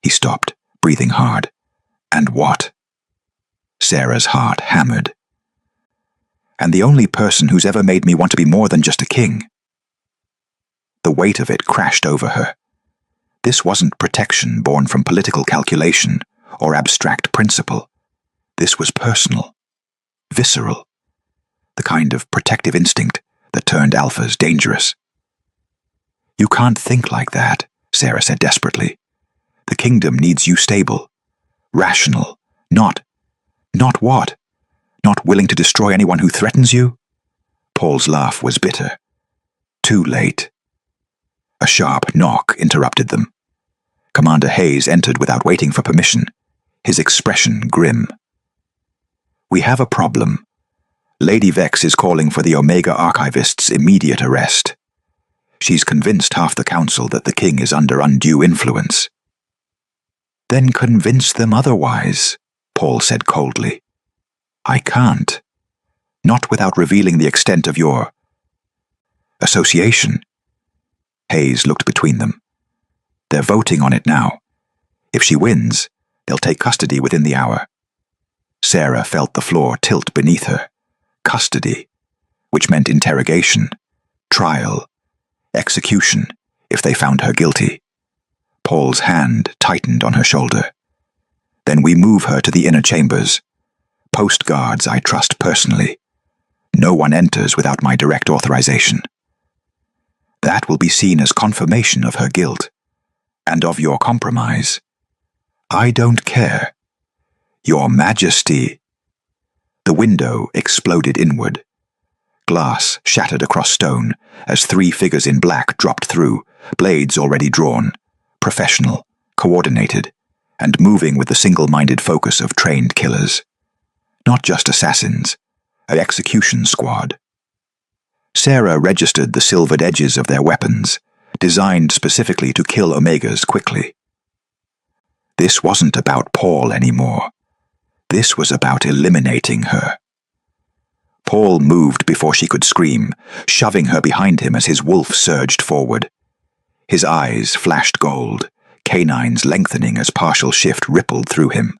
Speaker 1: He stopped, breathing hard. "And what?" Sarah's heart hammered. "And the only person who's ever made me want to be more than just a king." The weight of it crashed over her. This wasn't protection born from political calculation or abstract principle. This was personal, visceral, the kind of protective instinct that turned alphas dangerous. "You can't think like that," Sarah said desperately. "The kingdom needs you stable, rational, not what? Not willing to destroy anyone who threatens you?" Paul's laugh was bitter. Too late. A sharp knock interrupted them. Commander Hayes entered without waiting for permission, his expression grim. "We have a problem. Lady Vex is calling for the Omega archivist's immediate arrest. She's convinced half the council that the king is under undue influence." "Then convince them otherwise," Paul said coldly. "I can't. Not without revealing the extent of your association." Hayes looked between them. "They're voting on it now. If she wins, they'll take custody within the hour." Sarah felt the floor tilt beneath her. Custody, which meant interrogation, trial, execution, if they found her guilty. Paul's hand tightened on her shoulder. "Then we move her to the inner chambers. Post guards I trust personally. No one enters without my direct authorization. That will be seen as confirmation of her guilt, and of your compromise. I don't care. Your Majesty." The window exploded inward. Glass shattered across stone as 3 figures in black dropped through, blades already drawn, professional, coordinated, and moving with the single-minded focus of trained killers. Not just assassins, an execution squad. Sarah registered the silvered edges of their weapons, designed specifically to kill Omegas quickly. This wasn't about Paul anymore. This was about eliminating her. Paul moved before she could scream, shoving her behind him as his wolf surged forward. His eyes flashed gold, canines lengthening as partial shift rippled through him.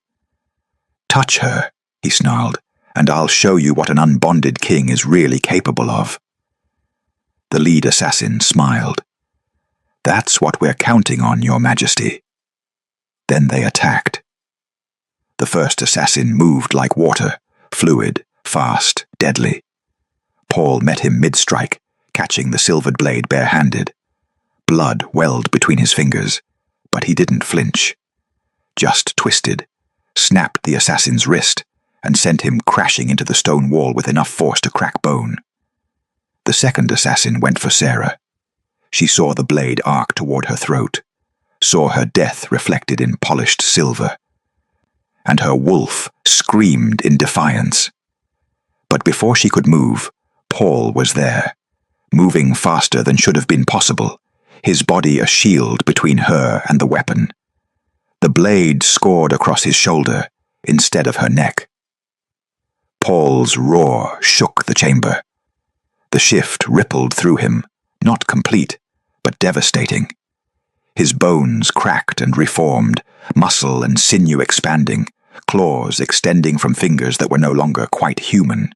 Speaker 1: "Touch her," he snarled, "and I'll show you what an unbonded king is really capable of." The lead assassin smiled. "That's what we're counting on, Your Majesty." Then they attacked. The first assassin moved like water, fluid, fast, deadly. Paul met him mid-strike, catching the silvered blade bare-handed. Blood welled between his fingers, but he didn't flinch. Just twisted, snapped the assassin's wrist, and sent him crashing into the stone wall with enough force to crack bone. The second assassin went for Sarah. She saw the blade arc toward her throat, saw her death reflected in polished silver, and her wolf screamed in defiance. But before she could move, Paul was there, moving faster than should have been possible, his body a shield between her and the weapon. The blade scored across his shoulder instead of her neck. Paul's roar shook the chamber. The shift rippled through him, not complete, but devastating. His bones cracked and reformed, muscle and sinew expanding, claws extending from fingers that were no longer quite human.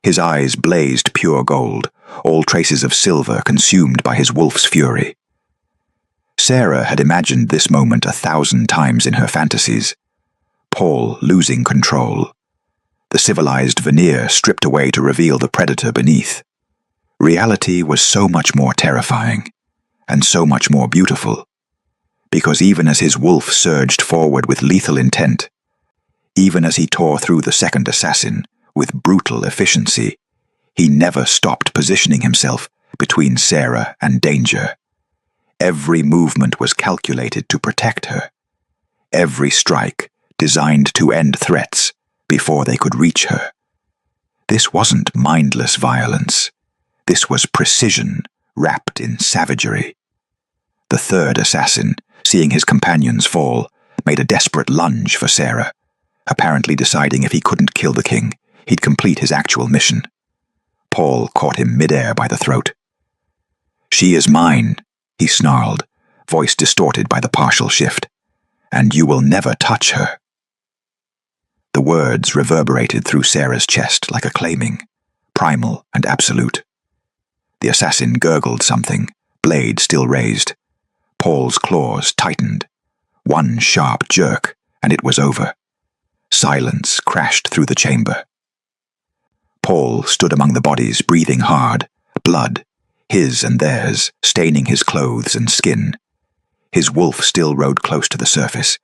Speaker 1: His eyes blazed pure gold, all traces of silver consumed by his wolf's fury. Sarah had imagined this moment 1,000 times in her fantasies. Paul losing control. The civilized veneer stripped away to reveal the predator beneath. Reality was so much more terrifying, and so much more beautiful, because even as his wolf surged forward with lethal intent, even as he tore through the second assassin with brutal efficiency, he never stopped positioning himself between Sarah and danger. Every movement was calculated to protect her. Every strike designed to end threats before they could reach her. This wasn't mindless violence. This was precision wrapped in savagery. The third assassin, seeing his companions fall, made a desperate lunge for Sarah, apparently deciding if he couldn't kill the king, he'd complete his actual mission. Paul caught him midair by the throat. "She is mine," he snarled, voice distorted by the partial shift, "and you will never touch her." The words reverberated through Sarah's chest like a claiming, primal and absolute. The assassin gurgled something, blade still raised. Paul's claws tightened. One sharp jerk, and it was over. Silence crashed through the chamber. Paul stood among the bodies, breathing hard, blood, his and theirs, staining his clothes and skin. His wolf still rode close to the surface,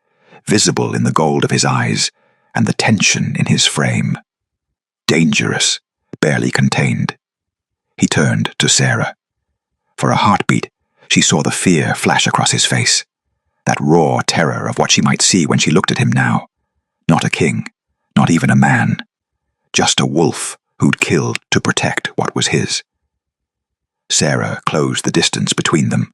Speaker 1: visible in the gold of his eyes and the tension in his frame. Dangerous, barely contained. He turned to Sarah. For a heartbeat, she saw the fear flash across his face, that raw terror of what she might see when she looked at him now. Not a king, not even a man, just a wolf who'd killed to protect what was his. Sarah closed the distance between them.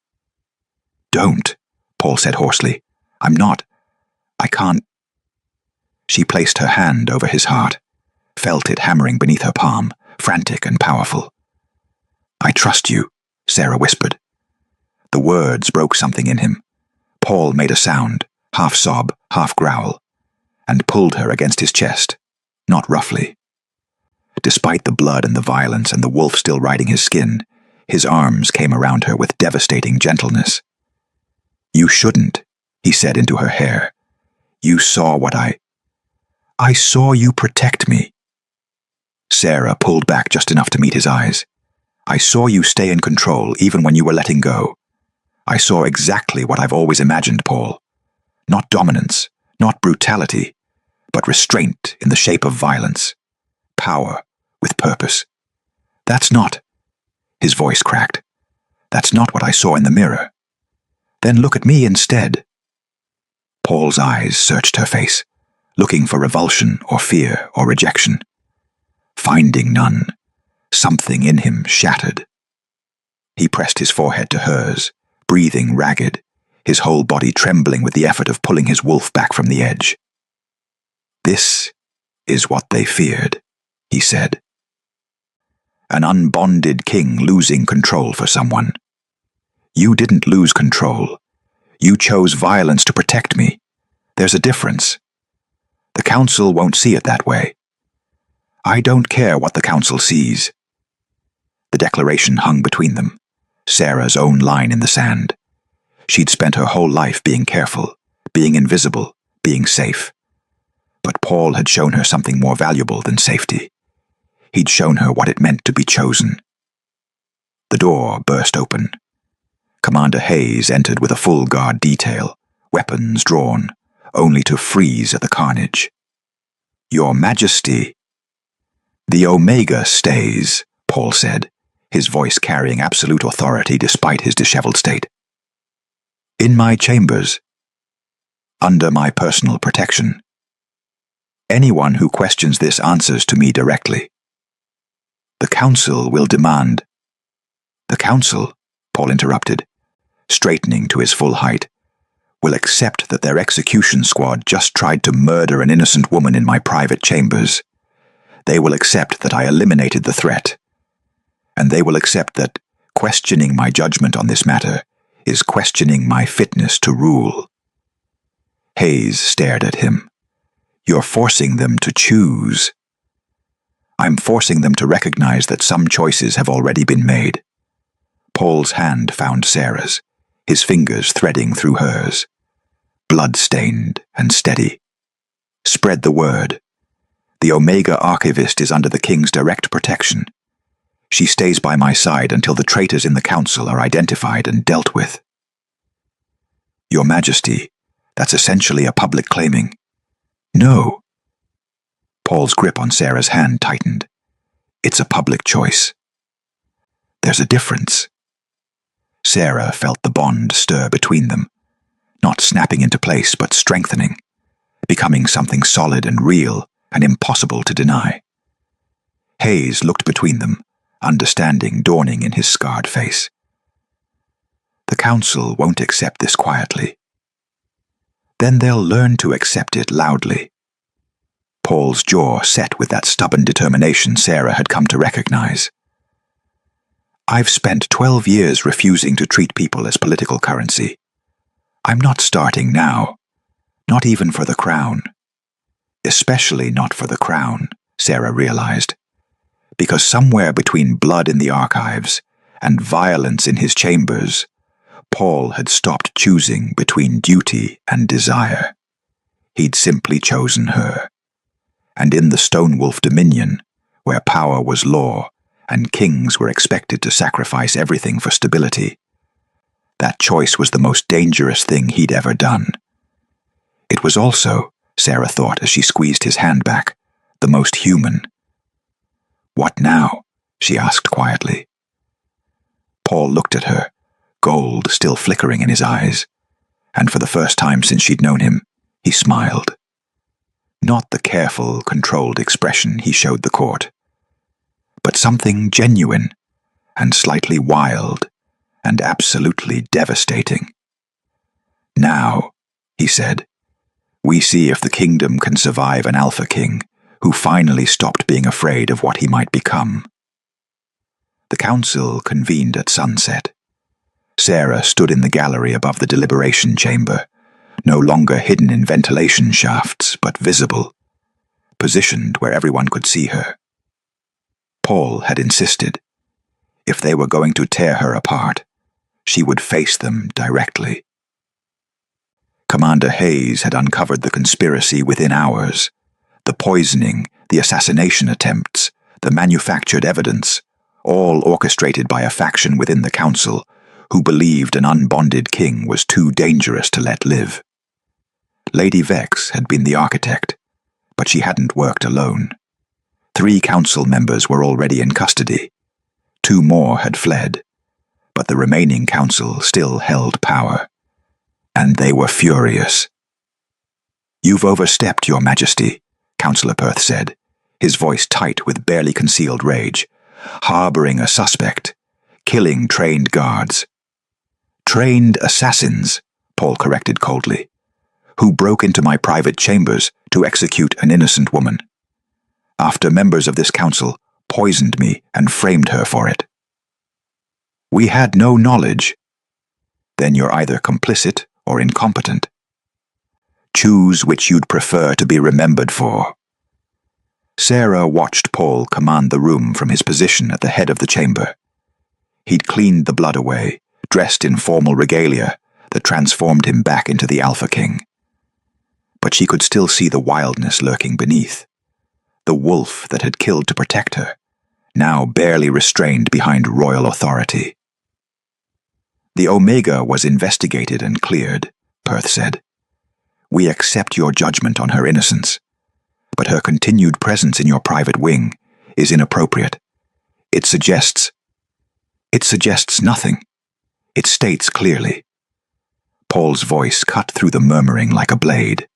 Speaker 1: "Don't," Paul said hoarsely. I can't." She placed her hand over his heart, felt it hammering beneath her palm, frantic and powerful. "I trust you," Sarah whispered. The words broke something in him. Paul made a sound, half sob, half growl, and pulled her against his chest, not roughly. Despite the blood and the violence and the wolf still riding his skin, his arms came around her with devastating gentleness. "You shouldn't," he said into her hair. "You saw what I saw you protect me." Sarah pulled back just enough to meet his eyes. "I saw you stay in control even when you were letting go. I saw exactly what I've always imagined, Paul. Not dominance, not brutality, but restraint in the shape of violence. power, with purpose. That's not, his voice cracked. That's not what I saw in the mirror. Then look at me instead. Paul's eyes searched her face, looking for revulsion or fear or rejection. Finding none, something in him shattered. He pressed his forehead to hers, breathing ragged, his whole body trembling with the effort of pulling his wolf back from the edge. This is what they feared, he said. An unbonded king losing control for someone. You didn't lose control. You chose violence to protect me. There's a difference. The council won't see it that way. I don't care what the council sees. The declaration hung between them, Sarah's own line in the sand. She'd spent her whole life being careful, being invisible, being safe. But Paul had shown her something more valuable than safety. He'd shown her what it meant to be chosen. The door burst open. Commander Hayes entered with a full guard detail, weapons drawn, only to freeze at the carnage. Your Majesty. The Omega stays, Paul said, his voice carrying absolute authority despite his disheveled state. In my chambers. Under my personal protection. Anyone who questions this answers to me directly. The council will demand. The council, Paul interrupted, straightening to his full height, will accept that their execution squad just tried to murder an innocent woman in my private chambers. They will accept that I eliminated the threat. And they will accept that questioning my judgment on this matter is questioning my fitness to rule. Hayes stared at him. You're forcing them to choose. I'm forcing them to recognize that some choices have already been made. Paul's hand found Sarah's, his fingers threading through hers. Blood-stained and steady. Spread the word. The Omega Archivist is under the King's direct protection. She stays by my side until the traitors in the council are identified and dealt with. Your Majesty, that's essentially a public claiming. No. Paul's grip on Sarah's hand tightened. It's a public choice. There's a difference. Sarah felt the bond stir between them, not snapping into place but strengthening, becoming something solid and real and impossible to deny. Hayes looked between them, understanding dawning in his scarred face. The council won't accept this quietly. Then they'll learn to accept it loudly. Paul's jaw set with that stubborn determination Sarah had come to recognize. I've spent 12 years refusing to treat people as political currency. I'm not starting now, not even for the crown. Especially not for the crown, Sarah realized, because somewhere between blood in the archives and violence in his chambers, Paul had stopped choosing between duty and desire. He'd simply chosen her. And in the Stonewolf Dominion, where power was law and kings were expected to sacrifice everything for stability, that choice was the most dangerous thing he'd ever done. It was also, Sarah thought as she squeezed his hand back, the most human. What now? She asked quietly. Paul looked at her, gold still flickering in his eyes, and for the first time since she'd known him, he smiled. Not the careful, controlled expression he showed the court, but something genuine and slightly wild and absolutely devastating. Now, he said, we see if the kingdom can survive an alpha king who finally stopped being afraid of what he might become. The council convened at sunset. Sarah stood in the gallery above the deliberation chamber, no longer hidden in ventilation shafts, but visible, positioned where everyone could see her. Paul had insisted, if they were going to tear her apart, she would face them directly. Commander Hayes had uncovered the conspiracy within hours. The poisoning, the assassination attempts, the manufactured evidence, all orchestrated by a faction within the council who believed an unbonded king was too dangerous to let live. Lady Vex had been the architect, but she hadn't worked alone. 3 council members were already in custody. 2 more had fled, but the remaining council still held power, and they were furious. "You've overstepped, Your Majesty," Councillor Perth said, his voice tight with barely concealed rage. "Harboring a suspect, killing trained guards." "Trained assassins," Paul corrected coldly, "who broke into my private chambers to execute an innocent woman. After members of this council poisoned me and framed her for it." "We had no knowledge." "Then you're either complicit or incompetent. Choose which you'd prefer to be remembered for." Sarah watched Paul command the room from his position at the head of the chamber. He'd cleaned the blood away, dressed in formal regalia that transformed him back into the Alpha King. But she could still see the wildness lurking beneath. The wolf that had killed to protect her, now barely restrained behind royal authority. "The Omega was investigated and cleared," Perth said. "We accept your judgment on her innocence, but her continued presence in your private wing is inappropriate. It suggests nothing. It states clearly." Paul's voice cut through the murmuring like a blade.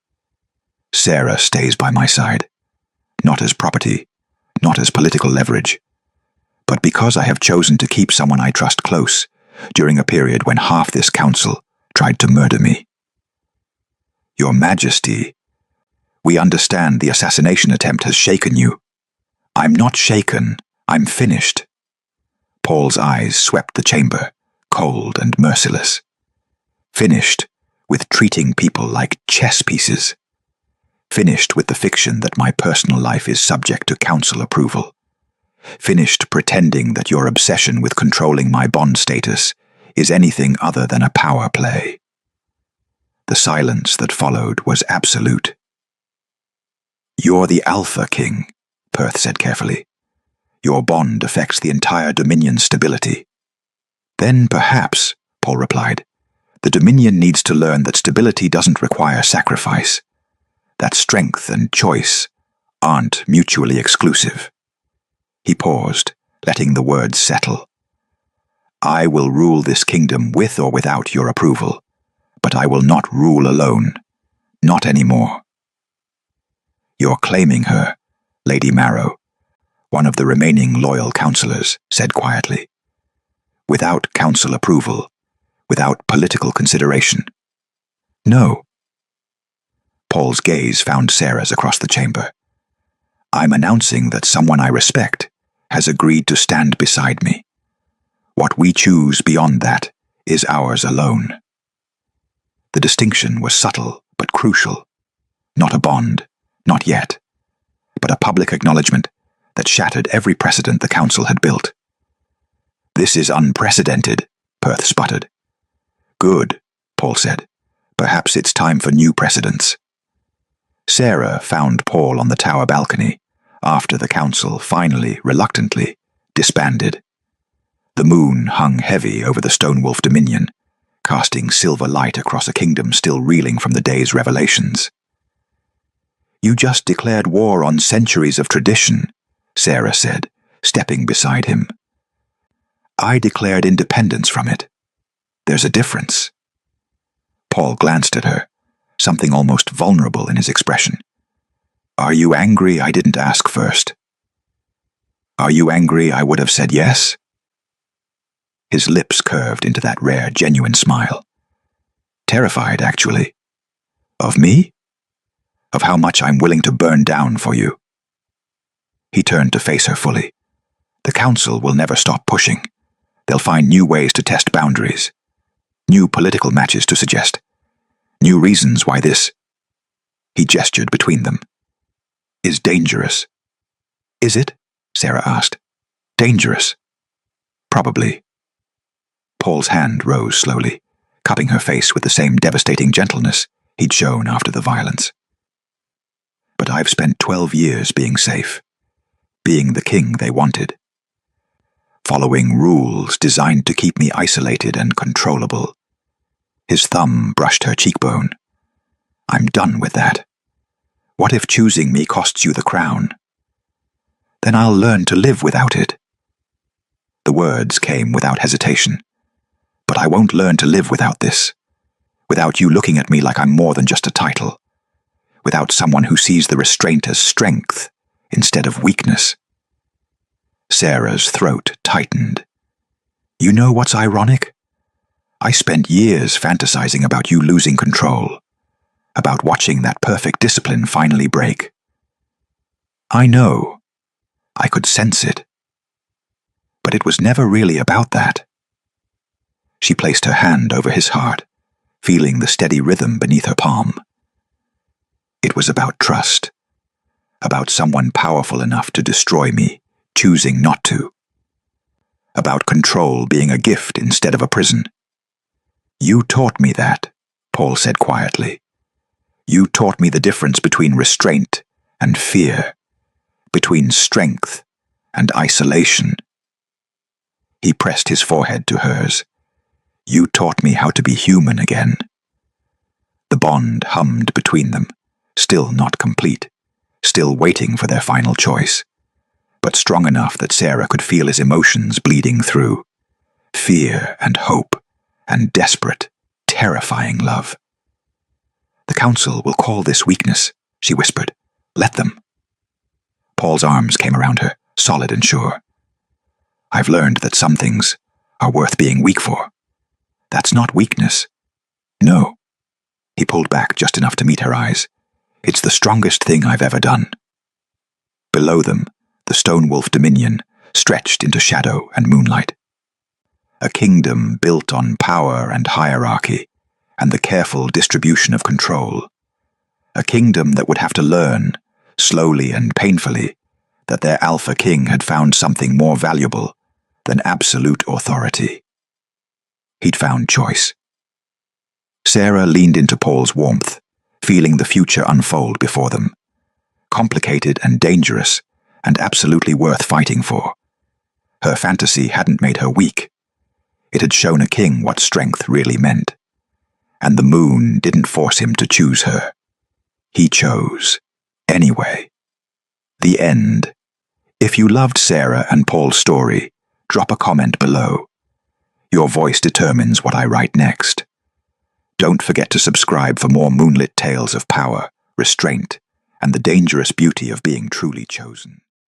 Speaker 1: "Sarah stays by my side, not as property, not as political leverage, but because I have chosen to keep someone I trust close during a period when half this council tried to murder me." "Your Majesty, we understand the assassination attempt has shaken you." "I'm not shaken. I'm finished." Paul's eyes swept the chamber, cold and merciless. "Finished with treating people like chess pieces. Finished with the fiction that my personal life is subject to council approval. Finished pretending that your obsession with controlling my bond status is anything other than a power play." The silence that followed was absolute. "You're the Alpha King," Perth said carefully. "Your bond affects the entire Dominion's stability." "Then perhaps," Paul replied, "the Dominion needs to learn that stability doesn't require sacrifice, that strength and choice aren't mutually exclusive." He paused, letting the words settle. "I will rule this kingdom with or without your approval, but I will not rule alone. Not anymore." "You're claiming her," Lady Marrow, one of the remaining loyal councillors, said quietly. "Without council approval, without political consideration." "No." Paul's gaze found Sarah's across the chamber. "I'm announcing that someone I respect has agreed to stand beside me. What we choose beyond that is ours alone." The distinction was subtle but crucial. Not a bond, not yet, but a public acknowledgement that shattered every precedent the council had built. "This is unprecedented," Perth sputtered. "Good," Paul said. "Perhaps it's time for new precedents." Sarah found Paul on the tower balcony after the council finally, reluctantly, disbanded. The moon hung heavy over the Stonewolf Dominion, casting silver light across a kingdom still reeling from the day's revelations. "You just declared war on centuries of tradition," Sarah said, stepping beside him. "I declared independence from it. There's a difference." Paul glanced at her, something almost vulnerable in his expression. "Are you angry I didn't ask first? Are you angry I would have said yes?" His lips curved into that rare, genuine smile. "Terrified, actually. Of me? Of how much I'm willing to burn down for you?" He turned to face her fully. "The council will never stop pushing. They'll find new ways to test boundaries, new political matches to suggest, new reasons why this," he gestured between them, "is dangerous." "Is it?" Sarah asked. "Dangerous?" "Probably." Paul's hand rose slowly, cupping her face with the same devastating gentleness he'd shown after the violence. "But I've spent 12 years being safe, being the king they wanted, following rules designed to keep me isolated and controllable." His thumb brushed her cheekbone. "I'm done with that. What if choosing me costs you the crown?" then I'll learn to live without it. The words came without hesitation. But I won't learn to live without this. Without you looking at me like I'm more than just a title. Without someone who sees the restraint as strength instead of weakness. Sarah's throat tightened. You know what's ironic? I spent years fantasizing about you losing control, about watching that perfect discipline finally break. I know. I could sense it. But it was never really about that. She placed her hand over his heart, feeling the steady rhythm beneath her palm. It was about trust, about someone powerful enough to destroy me, choosing not to. About control being a gift instead of a prison. You taught me that, Paul said quietly. You taught me the difference between restraint and fear, between strength and isolation. He pressed his forehead to hers. You taught me how to be human again. The bond hummed between them, still not complete, still waiting for their final choice, but strong enough that Sarah could feel his emotions bleeding through. Fear and hope and desperate, terrifying love. The council will call this weakness, she whispered. Let them. Paul's arms came around her, solid and sure. I've learned that some things are worth being weak for. That's not weakness. No. He pulled back just enough to meet her eyes. It's the strongest thing I've ever done. Below them, the stone wolf dominion stretched into shadow and moonlight. A kingdom built on power and hierarchy, and the careful distribution of control. A kingdom that would have to learn, slowly and painfully, that their alpha king had found something more valuable than absolute authority. He'd found choice. Sarah leaned into Paul's warmth, feeling the future unfold before them. Complicated and dangerous, and absolutely worth fighting for. Her fantasy hadn't made her weak. It had shown a king what strength really meant. And the moon didn't force him to choose her. He chose. Anyway. The end. If you loved Sarah and Paul's story, drop a comment below. Your voice determines what I write next. Don't forget to subscribe for more moonlit tales of power, restraint, and the dangerous beauty of being truly chosen.